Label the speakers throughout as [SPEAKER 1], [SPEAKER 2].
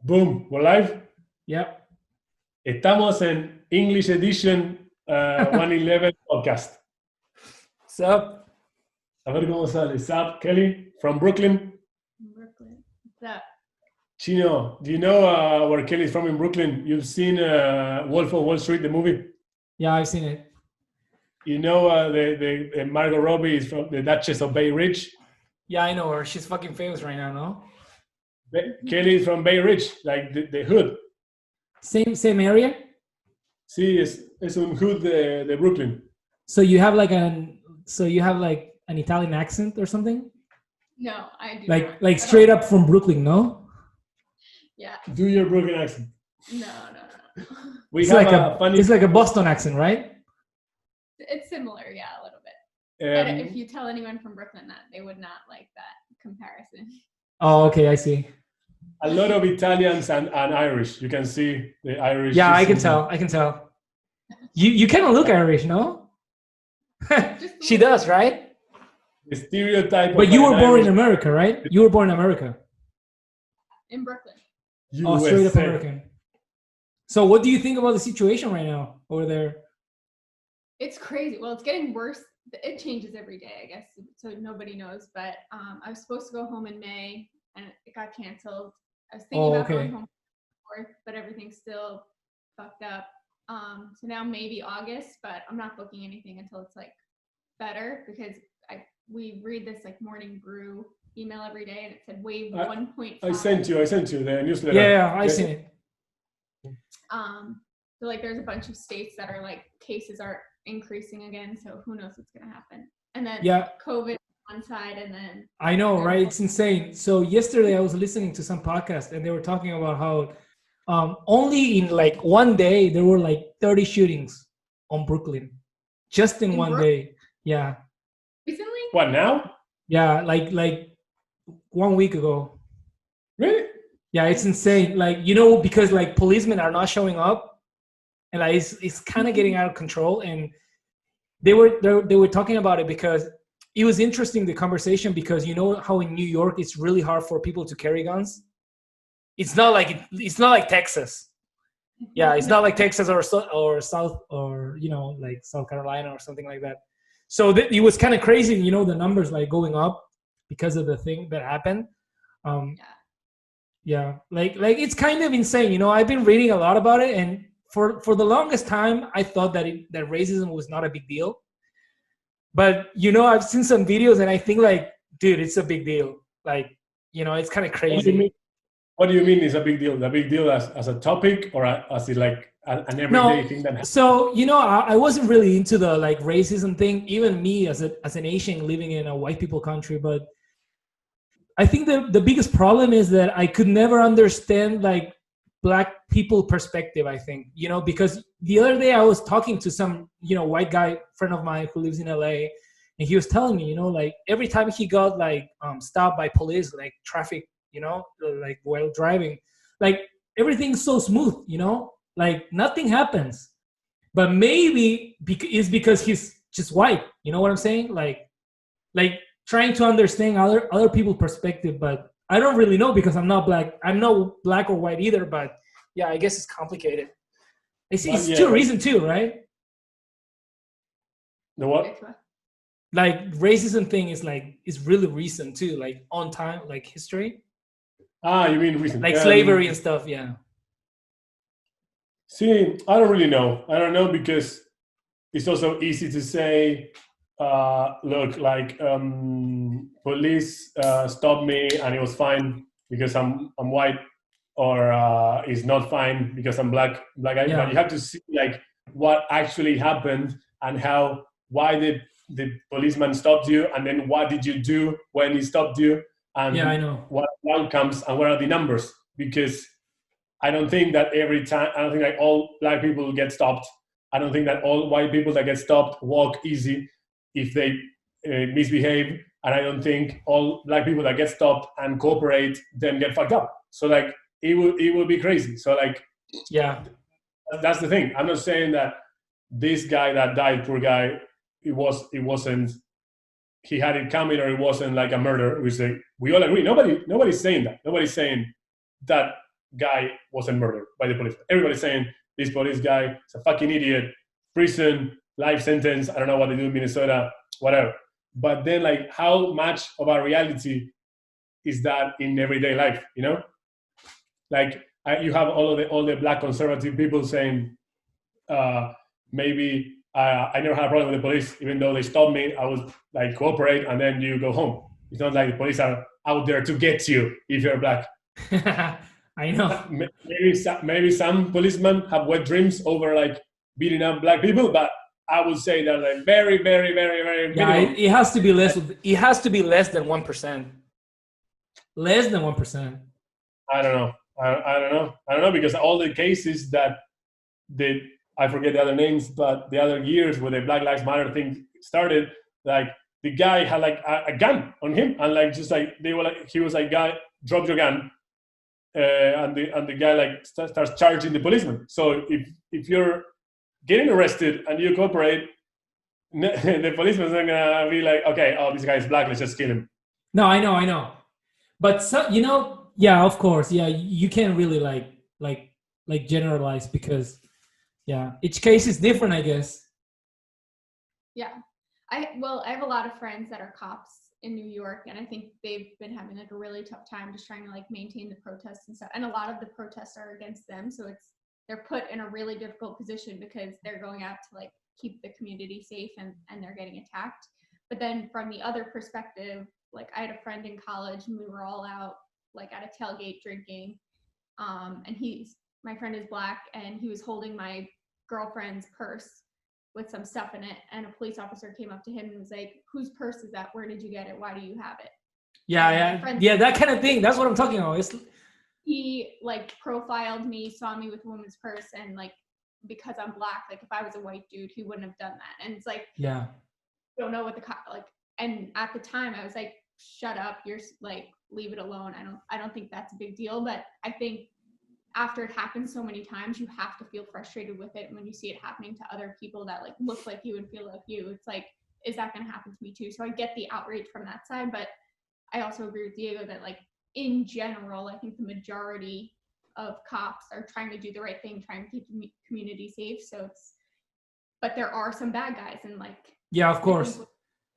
[SPEAKER 1] Boom, we're live.
[SPEAKER 2] Yep.
[SPEAKER 1] Estamos en English Edition 111 podcast.
[SPEAKER 2] Sup?
[SPEAKER 1] A ver cómo sale. Sup, Kelley from Brooklyn.
[SPEAKER 3] Brooklyn. What's up?
[SPEAKER 1] Chino, do you know where Kelley's from in Brooklyn? You've seen Wolf of Wall Street, the movie?
[SPEAKER 2] Yeah, I've seen it.
[SPEAKER 1] You know the Margot Robbie is from the Duchess of Bay Ridge?
[SPEAKER 2] Yeah, I know her. She's fucking famous right now, no?
[SPEAKER 1] Kelley is from Bay Ridge, like the hood.
[SPEAKER 2] Same area?
[SPEAKER 1] Sí, es un hood de Brooklyn.
[SPEAKER 2] So you have like an Italian accent or something?
[SPEAKER 3] No, I do
[SPEAKER 2] Like
[SPEAKER 3] not.
[SPEAKER 2] like straight up from Brooklyn, no?
[SPEAKER 3] Yeah.
[SPEAKER 1] Do your Brooklyn accent.
[SPEAKER 3] No.
[SPEAKER 1] We
[SPEAKER 2] It's
[SPEAKER 1] have
[SPEAKER 2] like
[SPEAKER 1] a funny.
[SPEAKER 2] it's like a Boston accent, right?
[SPEAKER 3] It's similar, yeah, a little bit. But if you tell anyone from Brooklyn that, they would not like that comparison.
[SPEAKER 2] Oh, okay, I see.
[SPEAKER 1] A lot of Italians and Irish. You can see the Irish.
[SPEAKER 2] Yeah, I can tell. You kind of look Irish, no?
[SPEAKER 3] Just a
[SPEAKER 2] She
[SPEAKER 3] little
[SPEAKER 2] does,
[SPEAKER 3] bit.
[SPEAKER 2] right?
[SPEAKER 1] The stereotype.
[SPEAKER 2] But
[SPEAKER 1] of
[SPEAKER 2] you were
[SPEAKER 1] an
[SPEAKER 2] born in
[SPEAKER 1] Irish
[SPEAKER 2] America, right? You were born in America.
[SPEAKER 3] In Brooklyn.
[SPEAKER 2] Oh, straight up
[SPEAKER 1] USA.
[SPEAKER 2] American. So what do you think about the situation right now over there?
[SPEAKER 3] It's crazy. Well, it's getting worse. It changes every day, I guess, so nobody knows. But I was supposed to go home in May, and it got canceled. I was thinking about going home on the 4th, but everything's still fucked up. So now maybe August, but I'm not booking anything until it's like better, because we read this like morning brew email every day, and it said wave 1.5.
[SPEAKER 1] I sent you the newsletter.
[SPEAKER 2] Yeah, I've seen it.
[SPEAKER 3] So like there's a bunch of states that are like cases are increasing again, so who knows what's gonna happen. And then COVID on one side, and then
[SPEAKER 2] I know, right? It's insane. So yesterday I was listening to some podcast, and they were talking about how only in like one day there were like 30 shootings on Brooklyn, just in one day. Yeah.
[SPEAKER 3] Recently?
[SPEAKER 1] What now?
[SPEAKER 2] Yeah, like 1 week ago.
[SPEAKER 1] Really?
[SPEAKER 2] Yeah, it's insane. Like, because like policemen are not showing up, and like it's kind of getting out of control. And they were talking about it because it was interesting, the conversation, because you know how in New York it's really hard for people to carry guns. It's not like Texas. Yeah, it's not like Texas or South, or like South Carolina or something like that. So it was kind of crazy, the numbers like going up because of the thing that happened. Yeah, like it's kind of insane. I've been reading a lot about it, and for the longest time I thought that racism was not a big deal. But I've seen some videos, and I think like, dude, it's a big deal. Like, it's kind of crazy.
[SPEAKER 1] What do you mean is a big deal? A big deal as a topic, or as it like an everyday thing that happens?
[SPEAKER 2] So I wasn't really into the like racism thing, even me as an Asian living in a white people country. But I think the biggest problem is that I could never understand like Black people perspective, I think, because the other day I was talking to some, white guy, friend of mine who lives in LA, and he was telling me, like every time he got like stopped by police, like traffic, like while driving, like everything's so smooth, like nothing happens. But maybe it's because he's just white, you know what I'm saying? Like trying to understand other people's perspective, but I don't really know because I'm not Black. I'm not Black or white either, but yeah, I guess it's complicated. It's two reasons too, right?
[SPEAKER 1] The what?
[SPEAKER 2] Like racism thing is really recent too, like on time, like history.
[SPEAKER 1] You mean recent?
[SPEAKER 2] Like slavery and stuff, yeah.
[SPEAKER 1] See, I don't really know. I don't know because it's also easy to say, look, like police stopped me and it was fine because I'm white, or it's not fine because I'm black. But you have to see like what actually happened and why the policeman stopped you, and then what did you do when he stopped you, and
[SPEAKER 2] I know
[SPEAKER 1] what are the outcomes and what are the numbers. Because I don't think that like all Black people get stopped. I don't think that all white people that get stopped walk easy if they misbehave, and I don't think all Black people that get stopped and cooperate then get fucked up. So like it would be crazy. So like,
[SPEAKER 2] yeah,
[SPEAKER 1] that's the thing. I'm not saying that this guy that died, poor guy, it wasn't he had it coming, or it wasn't like a murder. We all agree. Nobody's saying that. Nobody's saying that guy wasn't murdered by the police. Everybody's saying this police guy is a fucking idiot, prison, life sentence. I don't know what they do in Minnesota, whatever. But then, like, how much of a reality is that in everyday life? You know, like you have all the black conservative people saying, maybe I never had a problem with the police, even though they stopped me. I was like cooperate, and then you go home. It's not like the police are out there to get you if you're black.
[SPEAKER 2] I know.
[SPEAKER 1] Maybe some policemen have wet dreams over like beating up black people, but I would say that like very, very, very, very minimum.
[SPEAKER 2] It has to be less. It has to be less than 1%. Less than 1%.
[SPEAKER 1] I don't know. I don't know because all the cases that I forget the other names, but the other years where the Black Lives Matter thing started, like the guy had like a gun on him, and like just like they were like he was like, guy, drop your gun. And the guy like starts charging the policeman. So if you're getting arrested and you cooperate, the policeman's not gonna be like, okay, oh, this guy's black, let's just kill him.
[SPEAKER 2] No, I know. But yeah, of course, yeah, you can't really like generalize because each case is different, I guess.
[SPEAKER 3] Yeah, I have a lot of friends that are cops in New York, and I think they've been having like a really tough time just trying to like maintain the protests and stuff. And a lot of the protests are against them, so they're put in a really difficult position because they're going out to like keep the community safe, and they're getting attacked. But then from the other perspective, like I had a friend in college and we were all out like at a tailgate drinking, and my friend is black, and he was holding my girlfriend's purse with some stuff in it, and a police officer came up to him and was like, whose purse is that? Where did you get it? Why do you have it?
[SPEAKER 2] Yeah, that kind of thing. That's what I'm talking about.
[SPEAKER 3] He like profiled me, saw me with a woman's purse, and like because I'm black, like if I was a white dude, he wouldn't have done that. And it's like,
[SPEAKER 2] yeah,
[SPEAKER 3] don't know what the like. And at the time, I was like, shut up, you're like, leave it alone. I don't think that's a big deal. But I think after it happens so many times, you have to feel frustrated with it. And when you see it happening to other people that like look like you and feel like you, it's like, is that going to happen to me too? So I get the outrage from that side, but I also agree with Diego that like in general, I think the majority of cops are trying to do the right thing, trying to keep the community safe. But there are some bad guys, and like,
[SPEAKER 2] yeah, of course.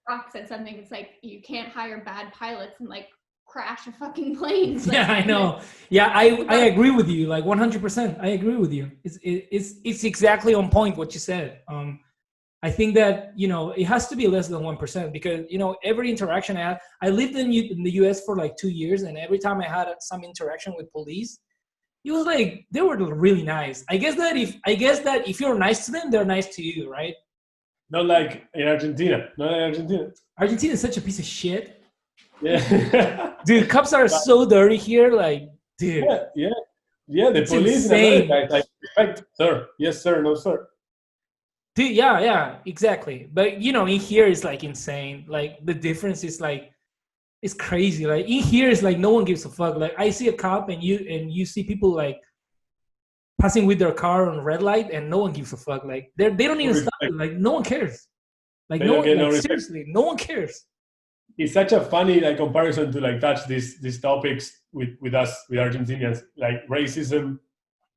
[SPEAKER 3] Rock said something. It's like you can't hire bad pilots and like crash a fucking plane. Like,
[SPEAKER 2] yeah, I know. Yeah, I agree with you. Like 100%. I agree with you. It's exactly on point what you said. I think that it has to be less than 1% because every interaction I lived in the U.S. for like 2 years, and every time I had some interaction with police, it was like they were really nice. I guess that if you're nice to them, they're nice to you, right?
[SPEAKER 1] Not like in Argentina.
[SPEAKER 2] Argentina is such a piece of shit.
[SPEAKER 1] Yeah.
[SPEAKER 2] Dude, cops are so dirty here. Like, dude.
[SPEAKER 1] Yeah. The
[SPEAKER 2] it's
[SPEAKER 1] police
[SPEAKER 2] insane.
[SPEAKER 1] in America is like, respect, sir. Yes, sir. No, sir.
[SPEAKER 2] Dude, yeah, exactly. But in here it's like insane. Like the difference is like, it's crazy. Like in here it's like no one gives a fuck. Like I see a cop and you see people like passing with their car on red light, and no one gives a fuck. Like they don't even stop. Like no one cares. Like no one. Like, seriously, no one cares.
[SPEAKER 1] It's such a funny like comparison to like touch these topics with us with Argentinians, like racism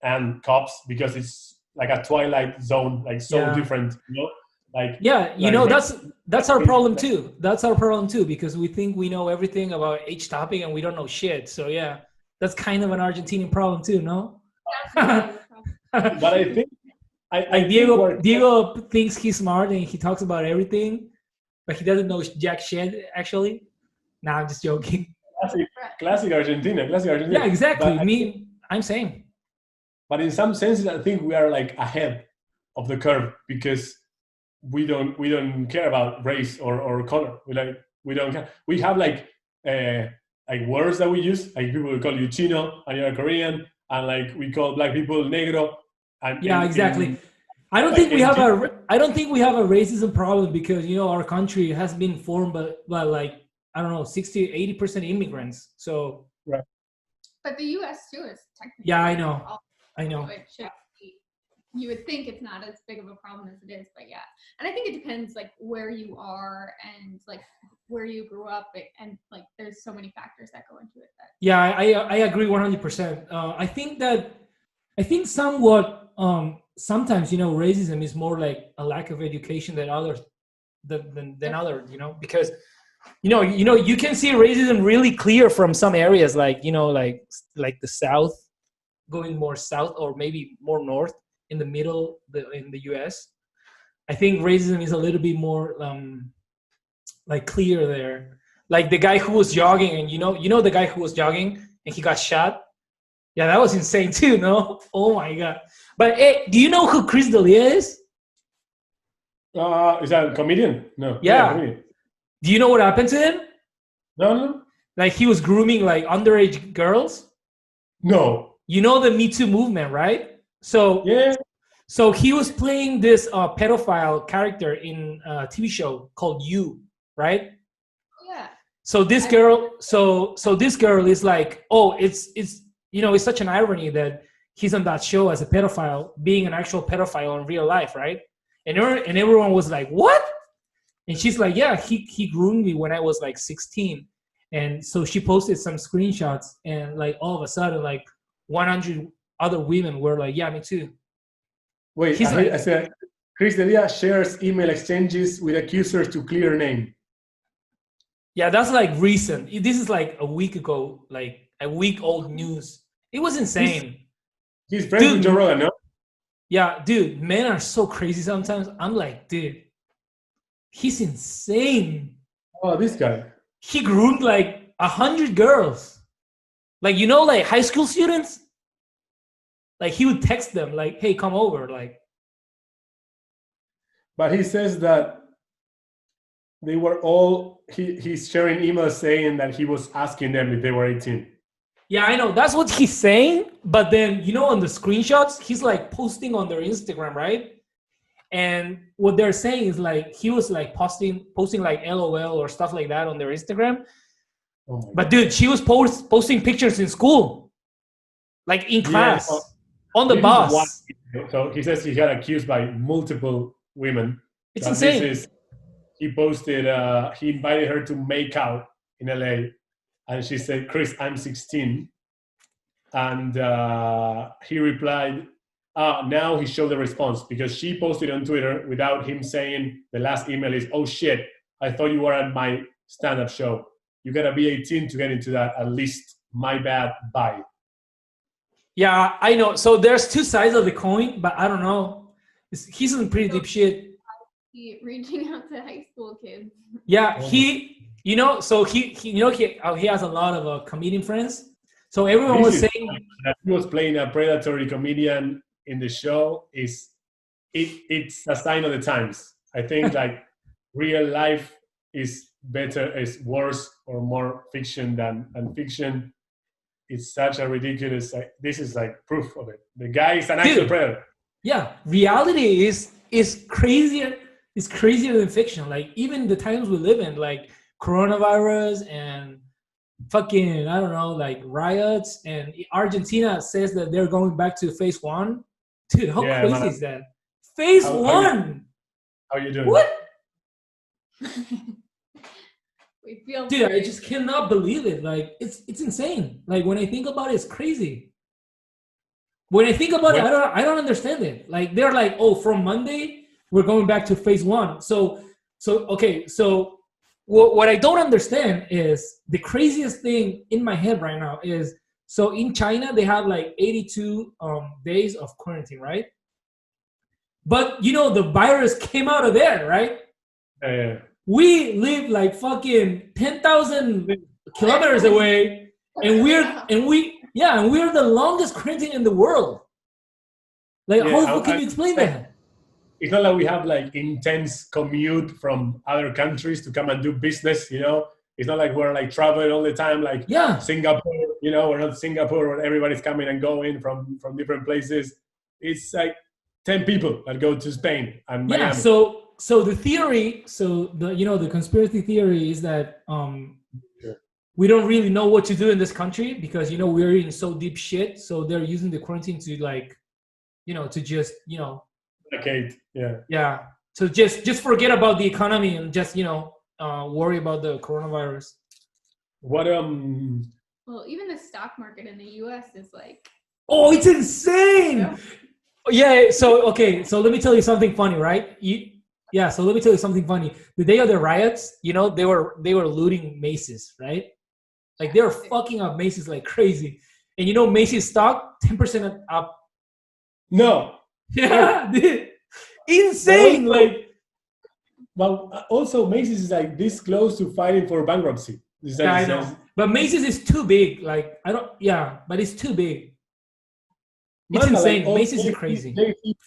[SPEAKER 1] and cops, because it's like a twilight zone, like so different. Like
[SPEAKER 2] that's our problem too. That's our problem too, because we think we know everything about each topic and we don't know shit. So yeah, that's kind of an Argentinian problem too, no?
[SPEAKER 1] But I think
[SPEAKER 2] Diego thinks he's smart and he talks about everything, but he doesn't know jack shit actually. Nah, I'm just joking.
[SPEAKER 1] Classic Argentina.
[SPEAKER 2] Yeah, exactly. I'm saying.
[SPEAKER 1] But in some senses, I think we are like ahead of the curve because we don't care about race or color. We don't care. We have like words that we use. Like people will call you Chino and you're Korean, and like we call black people negro. And
[SPEAKER 2] exactly. I don't think we have a racism problem because our country has been formed by like I don't know 60-80% immigrants. So
[SPEAKER 1] right.
[SPEAKER 3] But the U.S. too is technically.
[SPEAKER 2] Yeah, I know.
[SPEAKER 3] It should be, you would think it's not as big of a problem as it is, but yeah. And I think it depends like where you are and like where you grew up, and like there's so many factors that go into it. That
[SPEAKER 2] Yeah, I agree 100%. I think somewhat sometimes racism is more like a lack of education than others than others, because you can see racism really clear from some areas, like like the South, going more south or maybe more north, in the middle, in the US. I think racism is a little bit more like clear there. Like the guy who was jogging, and the guy who was jogging and he got shot. Yeah, that was insane too, no? Oh my god. But hey, do you know who Chris D'Elia is?
[SPEAKER 1] Is that a comedian? No.
[SPEAKER 2] Yeah.
[SPEAKER 1] Comedian.
[SPEAKER 2] Do you know what happened to him?
[SPEAKER 1] No.
[SPEAKER 2] Like he was grooming like underage girls.
[SPEAKER 1] No.
[SPEAKER 2] You know the Me Too movement, right? So
[SPEAKER 1] Yeah.
[SPEAKER 2] So he was playing this pedophile character in a TV show called You, right?
[SPEAKER 3] yeah.
[SPEAKER 2] So this girl, so this girl is like, oh, it's it's such an irony that he's on that show as a pedophile, being an actual pedophile in real life, right? And everyone was like, what? And she's like, yeah, he groomed me when I was like 16. And so she posted some screenshots, and like all of a sudden, like 100 other women were like, yeah, me too.
[SPEAKER 1] Wait, I said Chris D'Elia shares email exchanges with accusers to clear name.
[SPEAKER 2] Yeah, that's like recent. This is like a week ago, like a week old news. It was insane.
[SPEAKER 1] He's friends with Joe Rogan, no?
[SPEAKER 2] Yeah, dude, men are so crazy sometimes. I'm like, dude, he's insane.
[SPEAKER 1] Oh, this guy.
[SPEAKER 2] He groomed like 100 girls. Like, like high school students? Like he would text them like, hey, come over. Like,
[SPEAKER 1] but he says that they were all, he's sharing emails saying that he was asking them if they were 18.
[SPEAKER 2] Yeah, I know. That's what he's saying. But then, on the screenshots, he's like posting on their Instagram, right? And what they're saying is like, he was like posting like LOL or stuff like that on their Instagram. Oh but dude, she was posting pictures in school, like in class, on the bus.
[SPEAKER 1] So he says he got accused by multiple women.
[SPEAKER 2] It's insane.
[SPEAKER 1] He posted, he invited her to make out in LA. And she said, Chris, I'm 16. And he replied, now he showed the response, because she posted on Twitter without him saying, the last email is, oh shit, I thought you were at my stand-up show. You gotta be 18 to get into that, at least. My bad, bye.
[SPEAKER 2] Yeah, I know. So there's two sides of the coin, but I don't know. He's in pretty deep shit.
[SPEAKER 3] Reaching out to high school kids.
[SPEAKER 2] Yeah, he has a lot of comedian friends. So everyone was saying
[SPEAKER 1] that he was playing a predatory comedian in the show. It's a sign of the times. I think like real life is worse or more fiction than fiction. It's such a ridiculous. This is like proof of it. The guy is an actual predator.
[SPEAKER 2] Yeah, reality is crazier. It's crazier than fiction. Like even the times we live in, like coronavirus and fucking, I don't know, like riots. And Argentina says that they're going back to phase 1. Dude, how crazy is that? Phase 1.
[SPEAKER 1] How are you doing?
[SPEAKER 2] What?
[SPEAKER 3] We feel.
[SPEAKER 2] Dude, I just cannot believe it. Like it's insane. Like when I think about it, it's crazy. When I think about it, I don't understand it. Like they're like, oh, from Monday we're going back to phase 1. So okay. So what I don't understand is the craziest thing in my head right now is, so in China they have like 82 days of quarantine, right? But the virus came out of there, right?
[SPEAKER 1] Yeah.
[SPEAKER 2] We live like fucking 10,000 kilometers away, and we're the longest quarantine in the world. Like, how can you explain that?
[SPEAKER 1] It's not like we have like intense commute from other countries to come and do business. It's not like we're like traveling all the time, like Singapore. We're not Singapore where everybody's coming and going from different places. It's like 10 people that go to Spain and Miami.
[SPEAKER 2] Yeah. So the theory, the conspiracy theory is that we don't really know what to do in this country because we're in so deep shit. So they're using the quarantine to like, to just
[SPEAKER 1] placate. Yeah.
[SPEAKER 2] Yeah. So just forget about the economy and just worry about the coronavirus.
[SPEAKER 1] What
[SPEAKER 3] Well, even the stock market in the U.S. is like.
[SPEAKER 2] Oh, it's insane. Yeah. So okay. So let me tell you something funny, right? So let me tell you something funny. The day of the riots, you know, they were looting Macy's, right? Like they were fucking up Macy's like crazy. And you know, Macy's stock 10% up.
[SPEAKER 1] No.
[SPEAKER 2] Yeah, dude. Insane.
[SPEAKER 1] But also Macy's is like this close to filing for bankruptcy.
[SPEAKER 2] Yeah, I know. But Macy's is too big. Like but it's too big. It's insane. Like Macy's is crazy.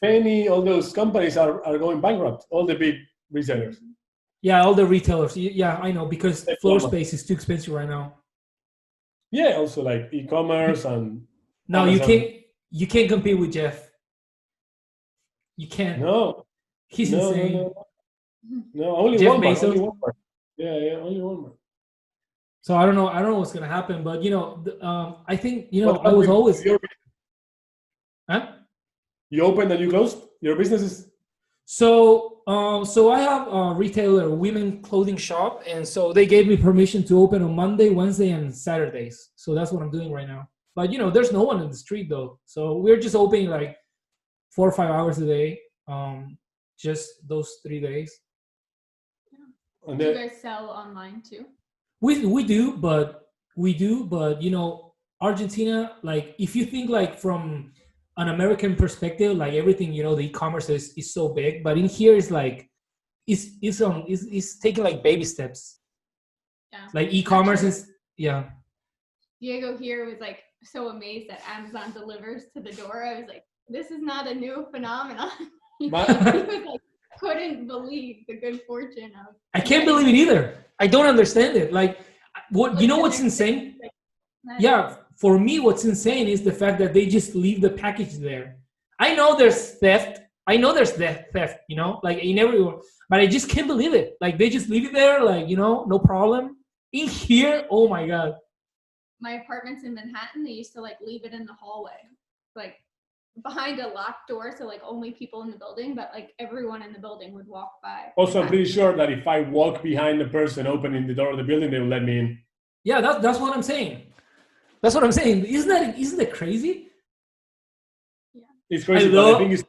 [SPEAKER 1] Penny, all those companies are going bankrupt. All the big resellers.
[SPEAKER 2] Yeah, all the retailers. Yeah, I know, because floor space is too expensive right now.
[SPEAKER 1] Yeah, also like e-commerce and.
[SPEAKER 2] No, Amazon. You can't compete with Jeff. You can't.
[SPEAKER 1] No.
[SPEAKER 2] He's insane.
[SPEAKER 1] No, only
[SPEAKER 2] Jeff
[SPEAKER 1] Walmart.
[SPEAKER 2] Bezos.
[SPEAKER 1] Only Walmart. Yeah, only Walmart.
[SPEAKER 2] So I don't know what's gonna happen, but I think I was always. Huh?
[SPEAKER 1] You opened and you closed your businesses.
[SPEAKER 2] So I have a retailer, women clothing shop, and so they gave me permission to open on Monday, Wednesday, and Saturdays. So that's what I'm doing right now. But there's no one in the street though, so we're just opening like 4 or 5 hours a day, just those 3 days.
[SPEAKER 3] Yeah. Do you guys sell online too?
[SPEAKER 2] We do, but Argentina, like if you think like from an American perspective, like everything, the e-commerce is so big, but in here it's like it's taking like baby steps.
[SPEAKER 3] Yeah.
[SPEAKER 2] Like e-commerce is
[SPEAKER 3] Diego here was like so amazed that Amazon delivers to the door. I was like, this is not a new phenomenon. He was like, couldn't believe the good fortune of.
[SPEAKER 2] I can't believe it either. I don't understand it. Like, what's insane? Yeah, for me, what's insane is the fact that they just leave the package there. I know there's theft. Like in everywhere, but I just can't believe it. Like they just leave it there, like no problem. In here, oh my god.
[SPEAKER 3] My apartment's in Manhattan. They used to like leave it in the hallway, like behind a locked door, so like only people in the building, but like everyone in the building would walk by.
[SPEAKER 1] Also, I'm pretty sure that if I walk behind the person opening the door of the building, they will let me in.
[SPEAKER 2] Yeah, that's what I'm saying. That's what I'm saying. Isn't that crazy?
[SPEAKER 3] Yeah,
[SPEAKER 1] it's crazy. But I think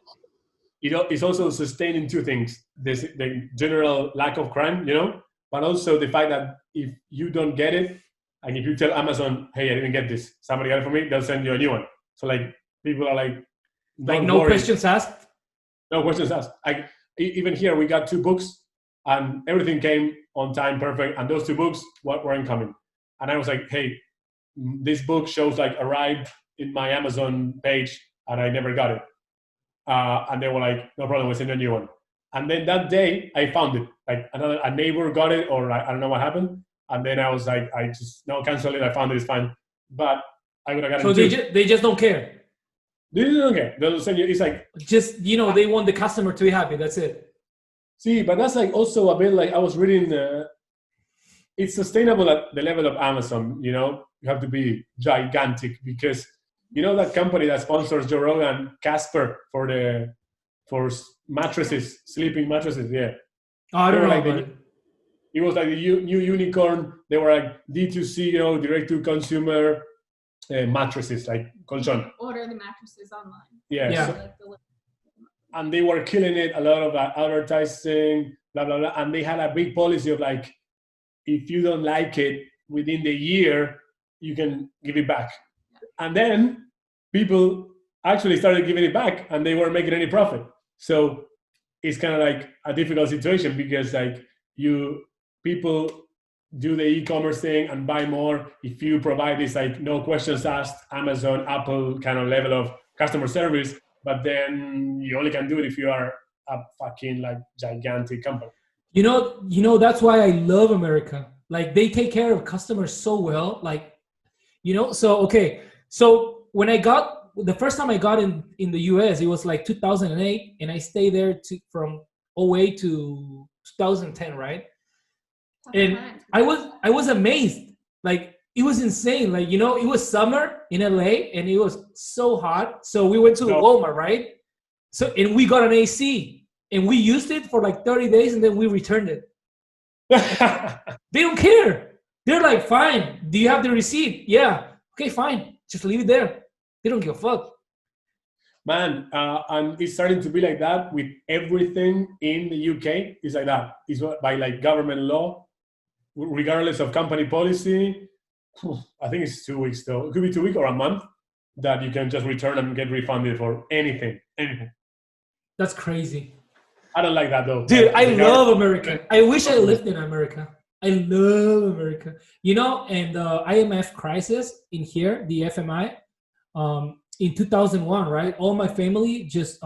[SPEAKER 1] it's also sustaining two things: the general lack of crime, but also the fact that if you don't get it, and if you tell Amazon, "Hey, I didn't get this. Somebody got it for me," they'll send you a new one. So like people are like
[SPEAKER 2] no questions asked.
[SPEAKER 1] No questions asked. Even here, we got 2 books, and everything came on time, perfect. And those 2 books weren't coming. And I was like, "Hey, this book shows like arrived in my Amazon page, and I never got it." And they were like, "No problem, we'll send you a new one." And then that day, I found it. Like a neighbor got it, or I don't know what happened. And then I was like, cancel it. I found it, it's fine. But I would have gotten.
[SPEAKER 2] So they just don't care.
[SPEAKER 1] They don't care. They'll send you. It's like
[SPEAKER 2] just they want the customer to be happy. That's it.
[SPEAKER 1] See, but that's like also a bit like I was reading. It's sustainable at the level of Amazon. You have to be gigantic because that company that sponsors Joe Rogan, Casper, for mattresses, sleeping mattresses. Yeah.
[SPEAKER 2] Oh, I don't know.
[SPEAKER 1] It was like the new unicorn. They were like D2C, direct to consumer mattresses, like colchon.
[SPEAKER 3] Order the mattresses online.
[SPEAKER 1] Yeah. And they were killing it. A lot of advertising, blah blah blah. And they had a big policy of like, if you don't like it within the year, you can give it back. And then people actually started giving it back, and they weren't making any profit. So it's kind of like a difficult situation because like people do the e-commerce thing and buy more if you provide this like no questions asked Amazon, Apple kind of level of customer service, but then you only can do it if you are a fucking like gigantic company.
[SPEAKER 2] That's why I love America. Like they take care of customers so well. Like, so when the first time I got in the US, it was like 2008, and I stayed there from 2008 to 2010, right? And I was amazed. Like it was insane. Like it was summer in LA and it was so hot. So we went to Walmart, right? And we got an AC and we used it for like 30 days and then we returned it. They don't care. They're like, fine. Do you have the receipt? Yeah. Okay, fine. Just leave it there. They don't give a fuck.
[SPEAKER 1] Man, and it's starting to be like that with everything in the UK. It's like that. It's by like government law, regardless of company policy. I think it's 2 weeks though. It could be 2 weeks or a month that you can just return and get refunded for anything. Anything.
[SPEAKER 2] That's crazy.
[SPEAKER 1] I don't like that though.
[SPEAKER 2] Dude, I love America. I wish I lived in America. I love America. You know, and the IMF crisis in here, the FMI, in 2001, right? All my family just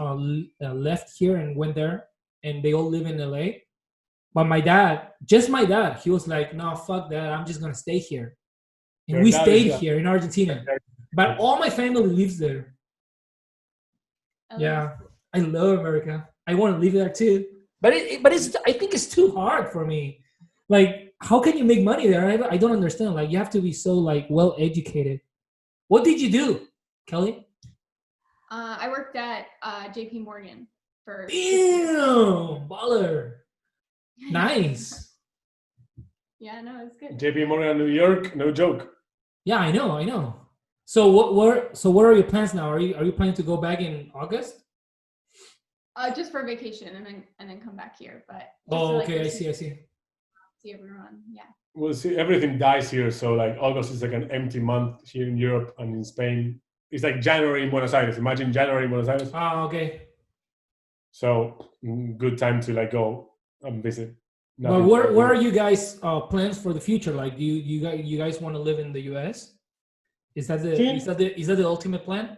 [SPEAKER 2] left here and went there, and they all live in LA. But my dad, just my dad, he was like, no, fuck that. I'm just going to stay here. And we stayed here in Argentina. But all my family lives there. Yeah, I love America. I want to live there too. But it's I think it's too hard for me. Like, how can you make money there? I don't understand. Like, you have to be so like well educated. What did you do, Kelley?
[SPEAKER 3] I worked at JP Morgan for.
[SPEAKER 2] Damn, baller. Nice.
[SPEAKER 3] Yeah, no, it's good.
[SPEAKER 1] JP Morgan, New York, no joke.
[SPEAKER 2] Yeah, I know. So what are your plans now? Are you planning to go back in August?
[SPEAKER 3] Just for vacation and then come back here. But
[SPEAKER 2] okay, I see.
[SPEAKER 3] See everyone, yeah.
[SPEAKER 1] Well, see, everything dies here. So like August is like an empty month here in Europe and in Spain. It's like January in Buenos Aires. Imagine January in Buenos Aires.
[SPEAKER 2] Oh, okay.
[SPEAKER 1] So good time to like go and visit.
[SPEAKER 2] But where are you guys plans for the future? Like, do you guys want to live in the US? Is that the ultimate plan?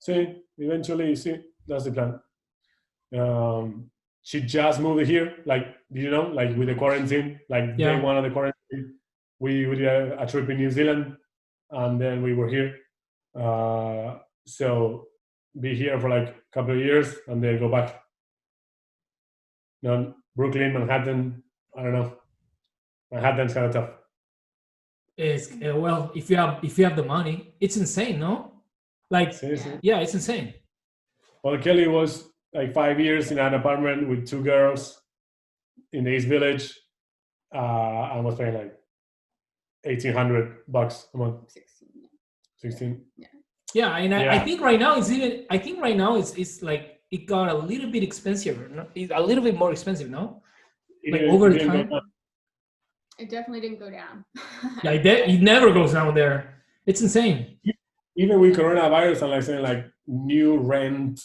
[SPEAKER 1] See, eventually, that's the plan. She just moved here, like, you know, like with the quarantine, like day one of the quarantine. We did a trip in New Zealand, and then we were here. So be here for like a couple of years and then go back. No, Brooklyn, Manhattan, I don't know. Manhattan's kind of tough.
[SPEAKER 2] It's well, if you have the money, it's insane, no? Like, yeah, it's insane.
[SPEAKER 1] Well, Kelley was like 5 years in an apartment with 2 girls in the East Village. I was paying like $1,800 a month. 16.
[SPEAKER 2] Yeah, and I think right now it's like it got a little bit expensive, no? A little bit more expensive, no? Like over the time.
[SPEAKER 3] It definitely didn't go down.
[SPEAKER 2] Yeah, it never goes down there. It's insane.
[SPEAKER 1] Even with coronavirus, and like saying like new rent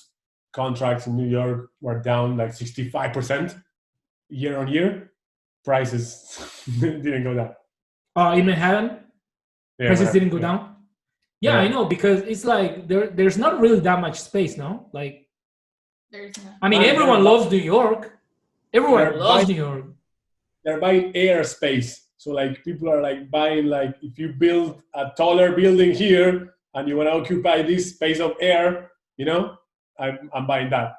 [SPEAKER 1] contracts in New York were down like 65% year on year. Prices didn't go down.
[SPEAKER 2] In Manhattan, prices didn't go down. Yeah, I know, because it's like there's not really that much space, no? Like, I mean, everyone loves New York. Everyone loves New York.
[SPEAKER 1] They're buying air space. So like people are like buying, like if you build a taller building here and you want to occupy this space of air, you know, I'm buying that.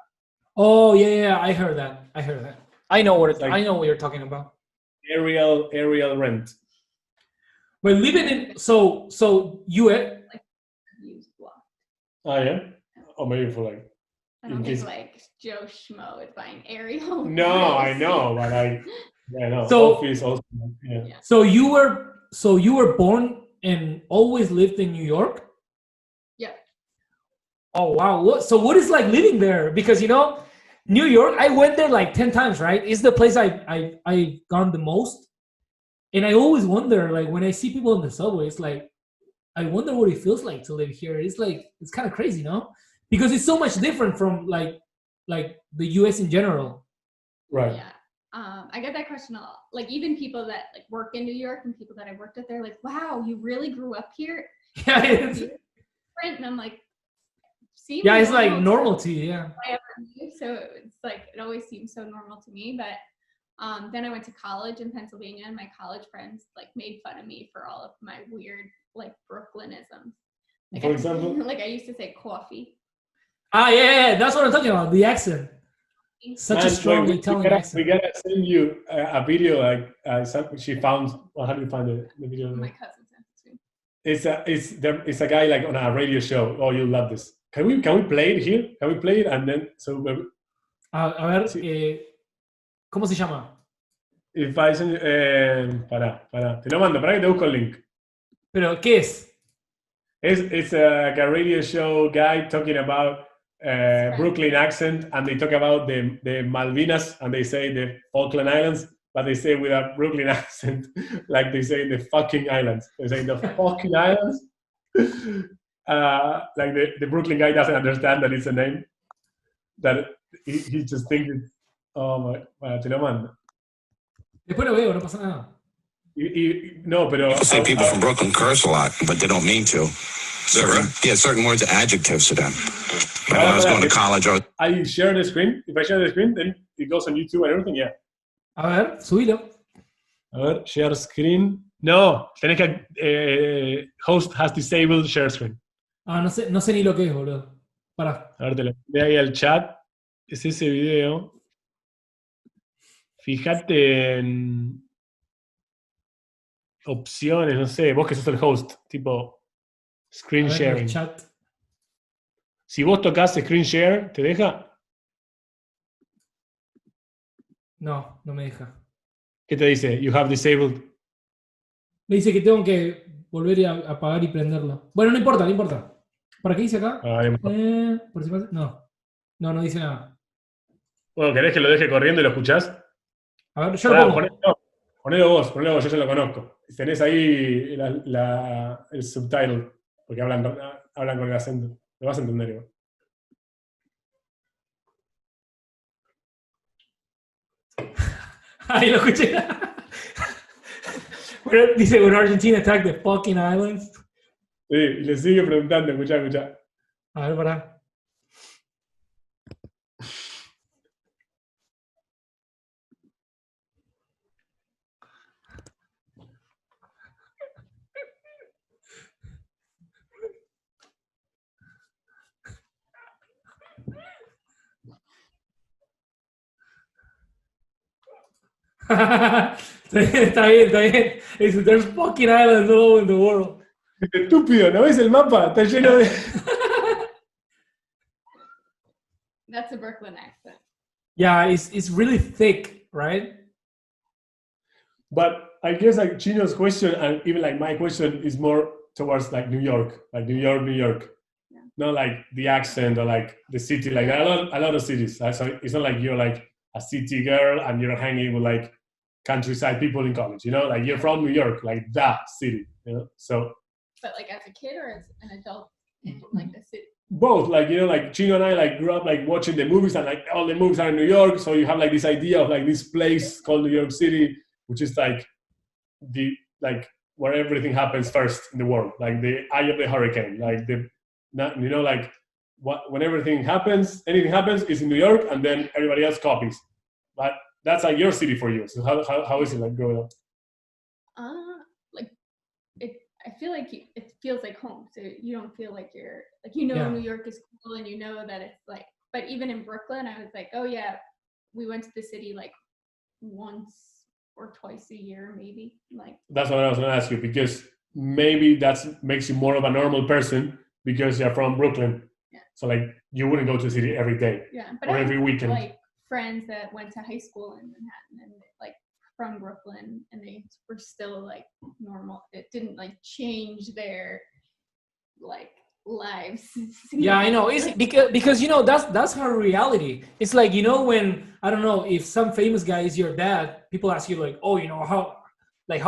[SPEAKER 2] Oh yeah, I heard that. I know what you're talking about.
[SPEAKER 1] Aerial rent.
[SPEAKER 2] But living in so you
[SPEAKER 3] like used block.
[SPEAKER 1] Oh yeah, or maybe for like.
[SPEAKER 3] I don't think like Joe Schmo is buying aerial.
[SPEAKER 1] No, I know, but I know.
[SPEAKER 2] So
[SPEAKER 1] office also, yeah.
[SPEAKER 2] So you were born and always lived in New York?
[SPEAKER 3] Yeah.
[SPEAKER 2] Oh wow! What is like living there? Because you know, New York, I went there like 10 times, right? It's the place I've gone the most. And I always wonder, like when I see people in the subway, it's like, I wonder what it feels like to live here. It's like, it's kind of crazy, no? Because it's so much different from like the US in general.
[SPEAKER 1] Right.
[SPEAKER 3] Yeah. I get that question a lot. Like even people that like work in New York and people that I worked with, they're like, wow, you really grew up here?
[SPEAKER 2] Yeah.
[SPEAKER 3] And I'm like,
[SPEAKER 2] yeah, it's like normal to you, yeah.
[SPEAKER 3] So it's like, it always seems so normal to me. But then I went to college in Pennsylvania, and my college friends like made fun of me for all of my weird like Brooklynisms. Like,
[SPEAKER 1] for example,
[SPEAKER 3] like I used to say coffee.
[SPEAKER 2] Yeah, that's what I'm talking about. The accent, such a strong Italian accent.
[SPEAKER 1] We gotta send you a video. Like she found. Well, how do you find the video?
[SPEAKER 3] My cousin sent it to me.
[SPEAKER 1] It's a guy like on a radio show. Oh, you'll love this. Can we play it here? Can we play it and then so?
[SPEAKER 2] A ver, ¿cómo se llama?
[SPEAKER 1] If I send, pará, te lo mando, pará que te busco el link.
[SPEAKER 2] ¿Pero qué es?
[SPEAKER 1] It's like a radio show guy talking about Brooklyn accent, and they talk about the Malvinas, and they say the Falkland Islands, but they say with a Brooklyn accent, like they say the fucking islands. They say the fucking islands. Like the Brooklyn guy doesn't understand that it's a name. That he just thinks it's, oh my, te lo mando.
[SPEAKER 2] Después lo veo, no pasa nada.
[SPEAKER 1] No, pero
[SPEAKER 4] People say people from Brooklyn curse a lot, but they don't mean to. Certain words are adjectives to them. When I was going to college,
[SPEAKER 1] I share the screen. If I share the screen, then it goes on YouTube and everything, yeah.
[SPEAKER 2] A ver, subilo.
[SPEAKER 1] A ver, share screen. No, tenés que... host has disabled share screen.
[SPEAKER 2] Ah, no sé ni lo que es, boludo. Pará.
[SPEAKER 1] A ver, te lo ve ahí al chat. Es ese video. Fíjate en... opciones, no sé. Vos que sos el host. Tipo... Screen sharing.
[SPEAKER 2] Chat.
[SPEAKER 1] Si vos tocas screen share, ¿te deja?
[SPEAKER 2] No me deja.
[SPEAKER 1] ¿Qué te dice? You have disabled.
[SPEAKER 2] Me dice que tengo que volver a apagar y prenderlo. Bueno, no importa. ¿Para qué dice acá? Por si no dice nada.
[SPEAKER 1] Bueno, ¿querés que lo deje corriendo y lo escuchás?
[SPEAKER 2] A ver, yo lo pongo.
[SPEAKER 1] Ponelo vos, yo ya lo conozco. Tenés ahí el subtitle. Porque hablan con el acento. Lo vas a entender igual.
[SPEAKER 2] Ahí lo escuché. Dice, when Argentina attacked the fucking islands.
[SPEAKER 1] Sí, y le sigue preguntando, escuchá.
[SPEAKER 2] A ver, pará. Está bien. Dice, there's fucking islands all over the world.
[SPEAKER 1] Estúpido, ¿no ves el mapa? Está lleno de...
[SPEAKER 3] That's a Brooklyn accent.
[SPEAKER 2] Yeah, it's really thick, right?
[SPEAKER 1] But I guess like Chino's question and even like my question is more towards like New York. Yeah. Not like the accent or like the city, like a lot of cities. So it's not like you're like a city girl and you're hanging with like countryside people in college, you know, like you're from New York, like that city, you know. So
[SPEAKER 3] but like as a kid or as an adult in like the city?
[SPEAKER 1] Both, like, you know, like Chino and I like grew up like watching the movies, and like all the movies are in New York, so you have like this idea of like this place called New York City, which is like the like where everything happens first in the world, like the eye of the hurricane, like the, you know, like when anything happens is in New York, and then everybody else copies. But that's like your city for you. So how is it like growing up?
[SPEAKER 3] Like I feel like it feels like home. So you don't feel like you're like, you know, yeah. New York is cool, and you know that it's like. But even in Brooklyn, I was like, oh yeah, we went to the city like once or twice a year, maybe. Like
[SPEAKER 1] that's what I was gonna ask you, because maybe that makes you more of a normal person because you're from Brooklyn.
[SPEAKER 3] Yeah.
[SPEAKER 1] So like you wouldn't go to the city every day.
[SPEAKER 3] Yeah, but
[SPEAKER 1] or every weekend.
[SPEAKER 3] Like friends that went to high school in Manhattan and like from Brooklyn, and they were still like normal. It didn't like change their like lives.
[SPEAKER 2] Yeah, I know. It's because you know that's her reality. It's like, you know, when I don't know if some famous guy is your dad, people ask you like, oh, you know, how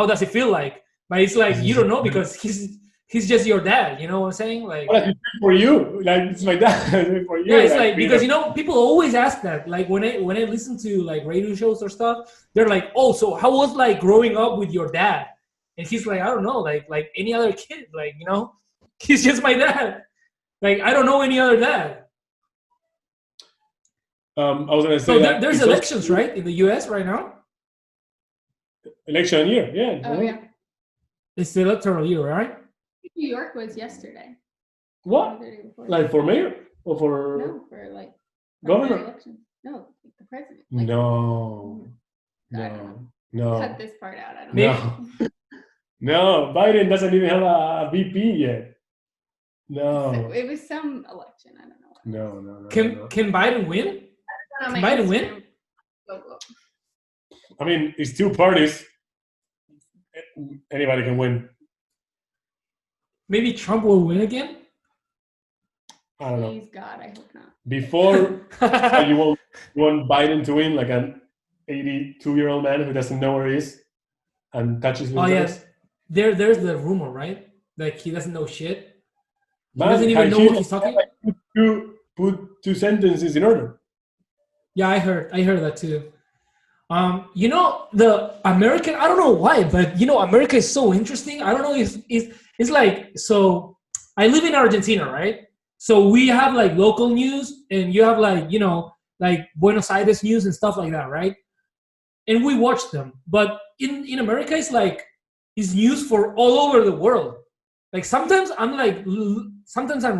[SPEAKER 2] does it feel like? But it's like you don't know because he's just your dad. You know what I'm saying? Like
[SPEAKER 1] for you, like it's my dad. For you,
[SPEAKER 2] yeah, it's like because you know people always ask that. Like when I listen to like radio shows or stuff, they're like, oh, so how was like growing up with your dad? And he's like, I don't know, like any other kid, like, you know, he's just my dad. Like I don't know any other dad.
[SPEAKER 1] I was gonna say.
[SPEAKER 2] So there's elections, right, in the U.S. right now.
[SPEAKER 1] Election year, yeah.
[SPEAKER 3] Oh yeah.
[SPEAKER 2] It's the electoral year, right?
[SPEAKER 3] New York was yesterday.
[SPEAKER 1] What? Like for mayor or for?
[SPEAKER 3] No, for like
[SPEAKER 1] governor.
[SPEAKER 3] Election. No, like the president.
[SPEAKER 1] Like, no.
[SPEAKER 3] Cut this part out. I don't know.
[SPEAKER 1] No, Biden doesn't even have a VP yet. No.
[SPEAKER 3] It was some election. I don't know.
[SPEAKER 1] No.
[SPEAKER 2] Can Biden win? Can Biden win?
[SPEAKER 3] Go.
[SPEAKER 1] I mean, it's two parties. Anybody can win.
[SPEAKER 2] Maybe Trump will win again.
[SPEAKER 1] I don't know.
[SPEAKER 3] Please God, I hope not.
[SPEAKER 1] Before you want Biden to win, like an 82-year-old man who doesn't know where he is and touches his
[SPEAKER 2] yes. There's the rumor, right? Like he doesn't know shit. He
[SPEAKER 1] Man,
[SPEAKER 2] doesn't even know what he's talking.
[SPEAKER 1] Like, put two sentences in order.
[SPEAKER 2] Yeah, I heard that too. You know, the American, I don't know why, but you know, America is so interesting. I don't know if it's like, so I live in Argentina, right? So we have like local news and you have like, you know, like Buenos Aires news and stuff like that, right? And we watch them. But in America, it's like, it's news for all over the world. Like sometimes I'm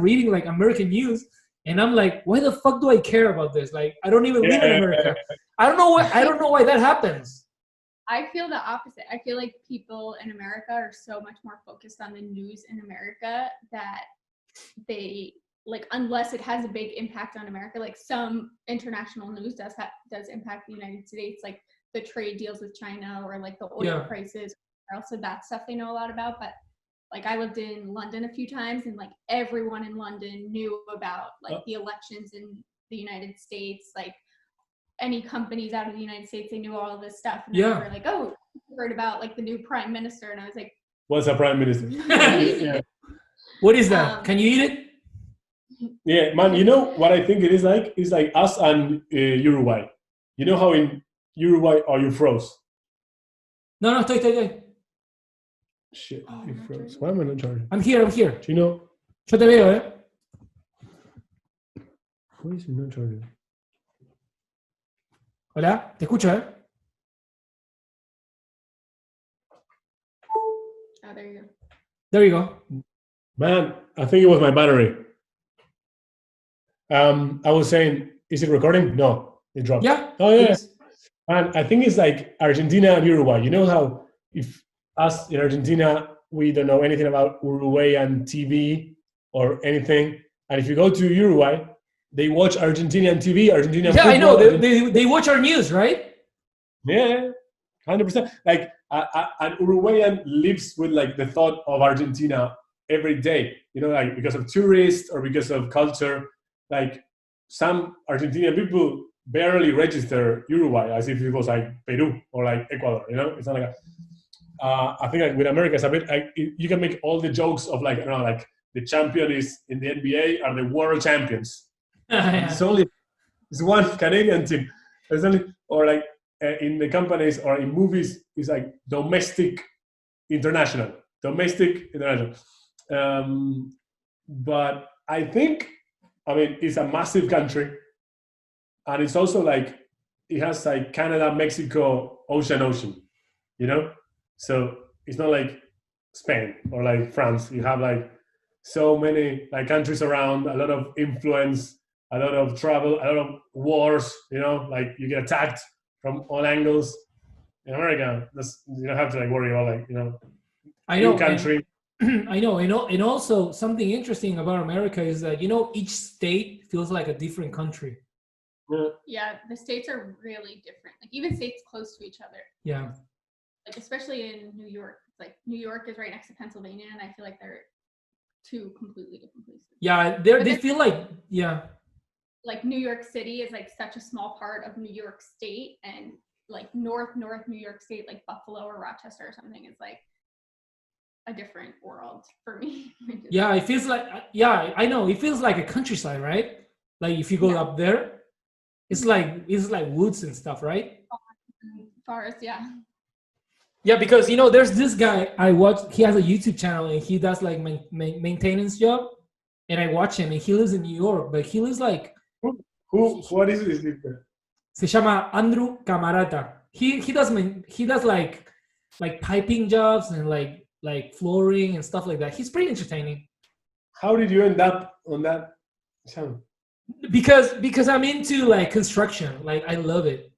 [SPEAKER 2] reading like American news and I'm like, why the fuck do I care about this? Like, I don't even live in America. I don't know why that happens.
[SPEAKER 3] I feel the opposite. I feel like people in America are so much more focused on the news in America that they like, unless it has a big impact on America, like some international news does impact the United States, like the trade deals with China or like the oil prices, or also that stuff they know a lot about. But like I lived in London a few times and like everyone in London knew about like the elections in the United States, like any companies out of the United States, they knew all this stuff. And they were like, oh, you heard about like the new prime minister. And I was like,
[SPEAKER 1] what's a prime minister?
[SPEAKER 2] What is that? Can you eat it?
[SPEAKER 1] Yeah, man, you know what I think it is like? It's like us and Uruguay. You know how in Uruguay, you froze?
[SPEAKER 2] No, estoy.
[SPEAKER 1] Shit, you froze. Why am I not charging?
[SPEAKER 2] I'm here.
[SPEAKER 1] Do you know?
[SPEAKER 2] Yo te veo, eh.
[SPEAKER 1] Why is it not charging?
[SPEAKER 2] Hola, te escucho, eh.
[SPEAKER 3] oh, there you go.
[SPEAKER 2] There you go.
[SPEAKER 1] Man, I think it was my battery. I was saying, is it recording? No, it dropped.
[SPEAKER 2] Yeah.
[SPEAKER 1] Oh, yeah. And I think it's like Argentina and Uruguay. You know how if us in Argentina, we don't know anything about Uruguayan TV or anything. And if you go to Uruguay, they watch Argentinian TV, Argentinian football.
[SPEAKER 2] I know. They watch our news, right?
[SPEAKER 1] Yeah, 100%. Like an Uruguayan lives with like the thought of Argentina every day. You know, like because of tourists or because of culture. Like some Argentinian people barely register Uruguay as if it was like Peru or like Ecuador. You know, it's not like I think like with America, it's a bit like you can make all the jokes of like, you know, like the champion is in the NBA are the world champions. It's one Canadian team. It's only, or like in the companies or in movies, it's like domestic international. But I think, I mean, it's a massive country, and it's also like it has like Canada, Mexico, ocean, you know. So it's not like Spain or like France. You have like so many like countries around, a lot of influence, a lot of travel, a lot of wars. You know, like you get attacked from all angles. In America, you don't have to like worry about like, you know,
[SPEAKER 2] I know
[SPEAKER 1] country.
[SPEAKER 2] I know, and also something interesting about America is that, you know, each state feels like a different country.
[SPEAKER 3] Yeah, the states are really different. Like even states close to each other.
[SPEAKER 2] Yeah.
[SPEAKER 3] Like especially in New York. It's like New York is right next to Pennsylvania, and I feel like they're two completely different places.
[SPEAKER 2] Yeah, they feel like, yeah.
[SPEAKER 3] Like New York City is like such a small part of New York State, and like North New York State, like Buffalo or Rochester or something, is like a different world for me.
[SPEAKER 2] Yeah, it feels like, yeah, I know. It feels like a countryside, right? Like if you go up there, it's like woods and stuff, right?
[SPEAKER 3] Forest, yeah.
[SPEAKER 2] Yeah, because, you know, there's this guy I watch. He has a YouTube channel and he does like maintenance job, and I watch him. And he lives in New York, but he lives like
[SPEAKER 1] what is this?
[SPEAKER 2] Se llama Andrew Camarata. He does like piping jobs and like flooring and stuff like that. He's pretty entertaining.
[SPEAKER 1] How did you end up on that channel?
[SPEAKER 2] Because I'm into like construction. Like I love it.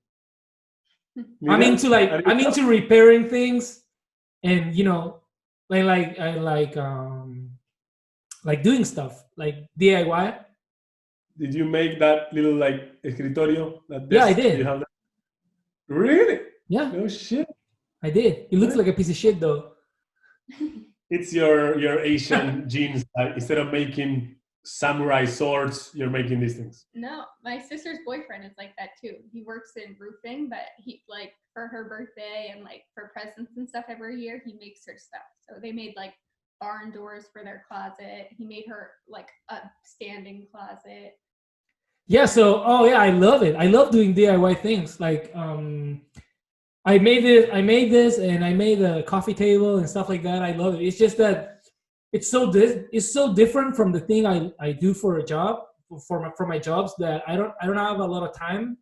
[SPEAKER 2] I'm into repairing things, and, you know, like doing stuff like DIY.
[SPEAKER 1] Did you make that little like escritorio? That
[SPEAKER 2] Yeah, I did.
[SPEAKER 1] You have that? Really?
[SPEAKER 2] Yeah,
[SPEAKER 1] No shit.
[SPEAKER 2] I did. It looks like a piece of shit though.
[SPEAKER 1] It's your Asian genes. Instead of making samurai swords, you're making these things.
[SPEAKER 3] No, my sister's boyfriend is like that too. He works in roofing, but he like for her birthday and like for presents and stuff every year, he makes her stuff. So they made like barn doors for their closet. He made her like a standing closet.
[SPEAKER 2] Yeah, so I love it. I love doing DIY things. Like I made this and I made a coffee table and stuff like that. I love it. It's just that it's so different from the thing I do for a job, for my jobs, that I don't have a lot of time.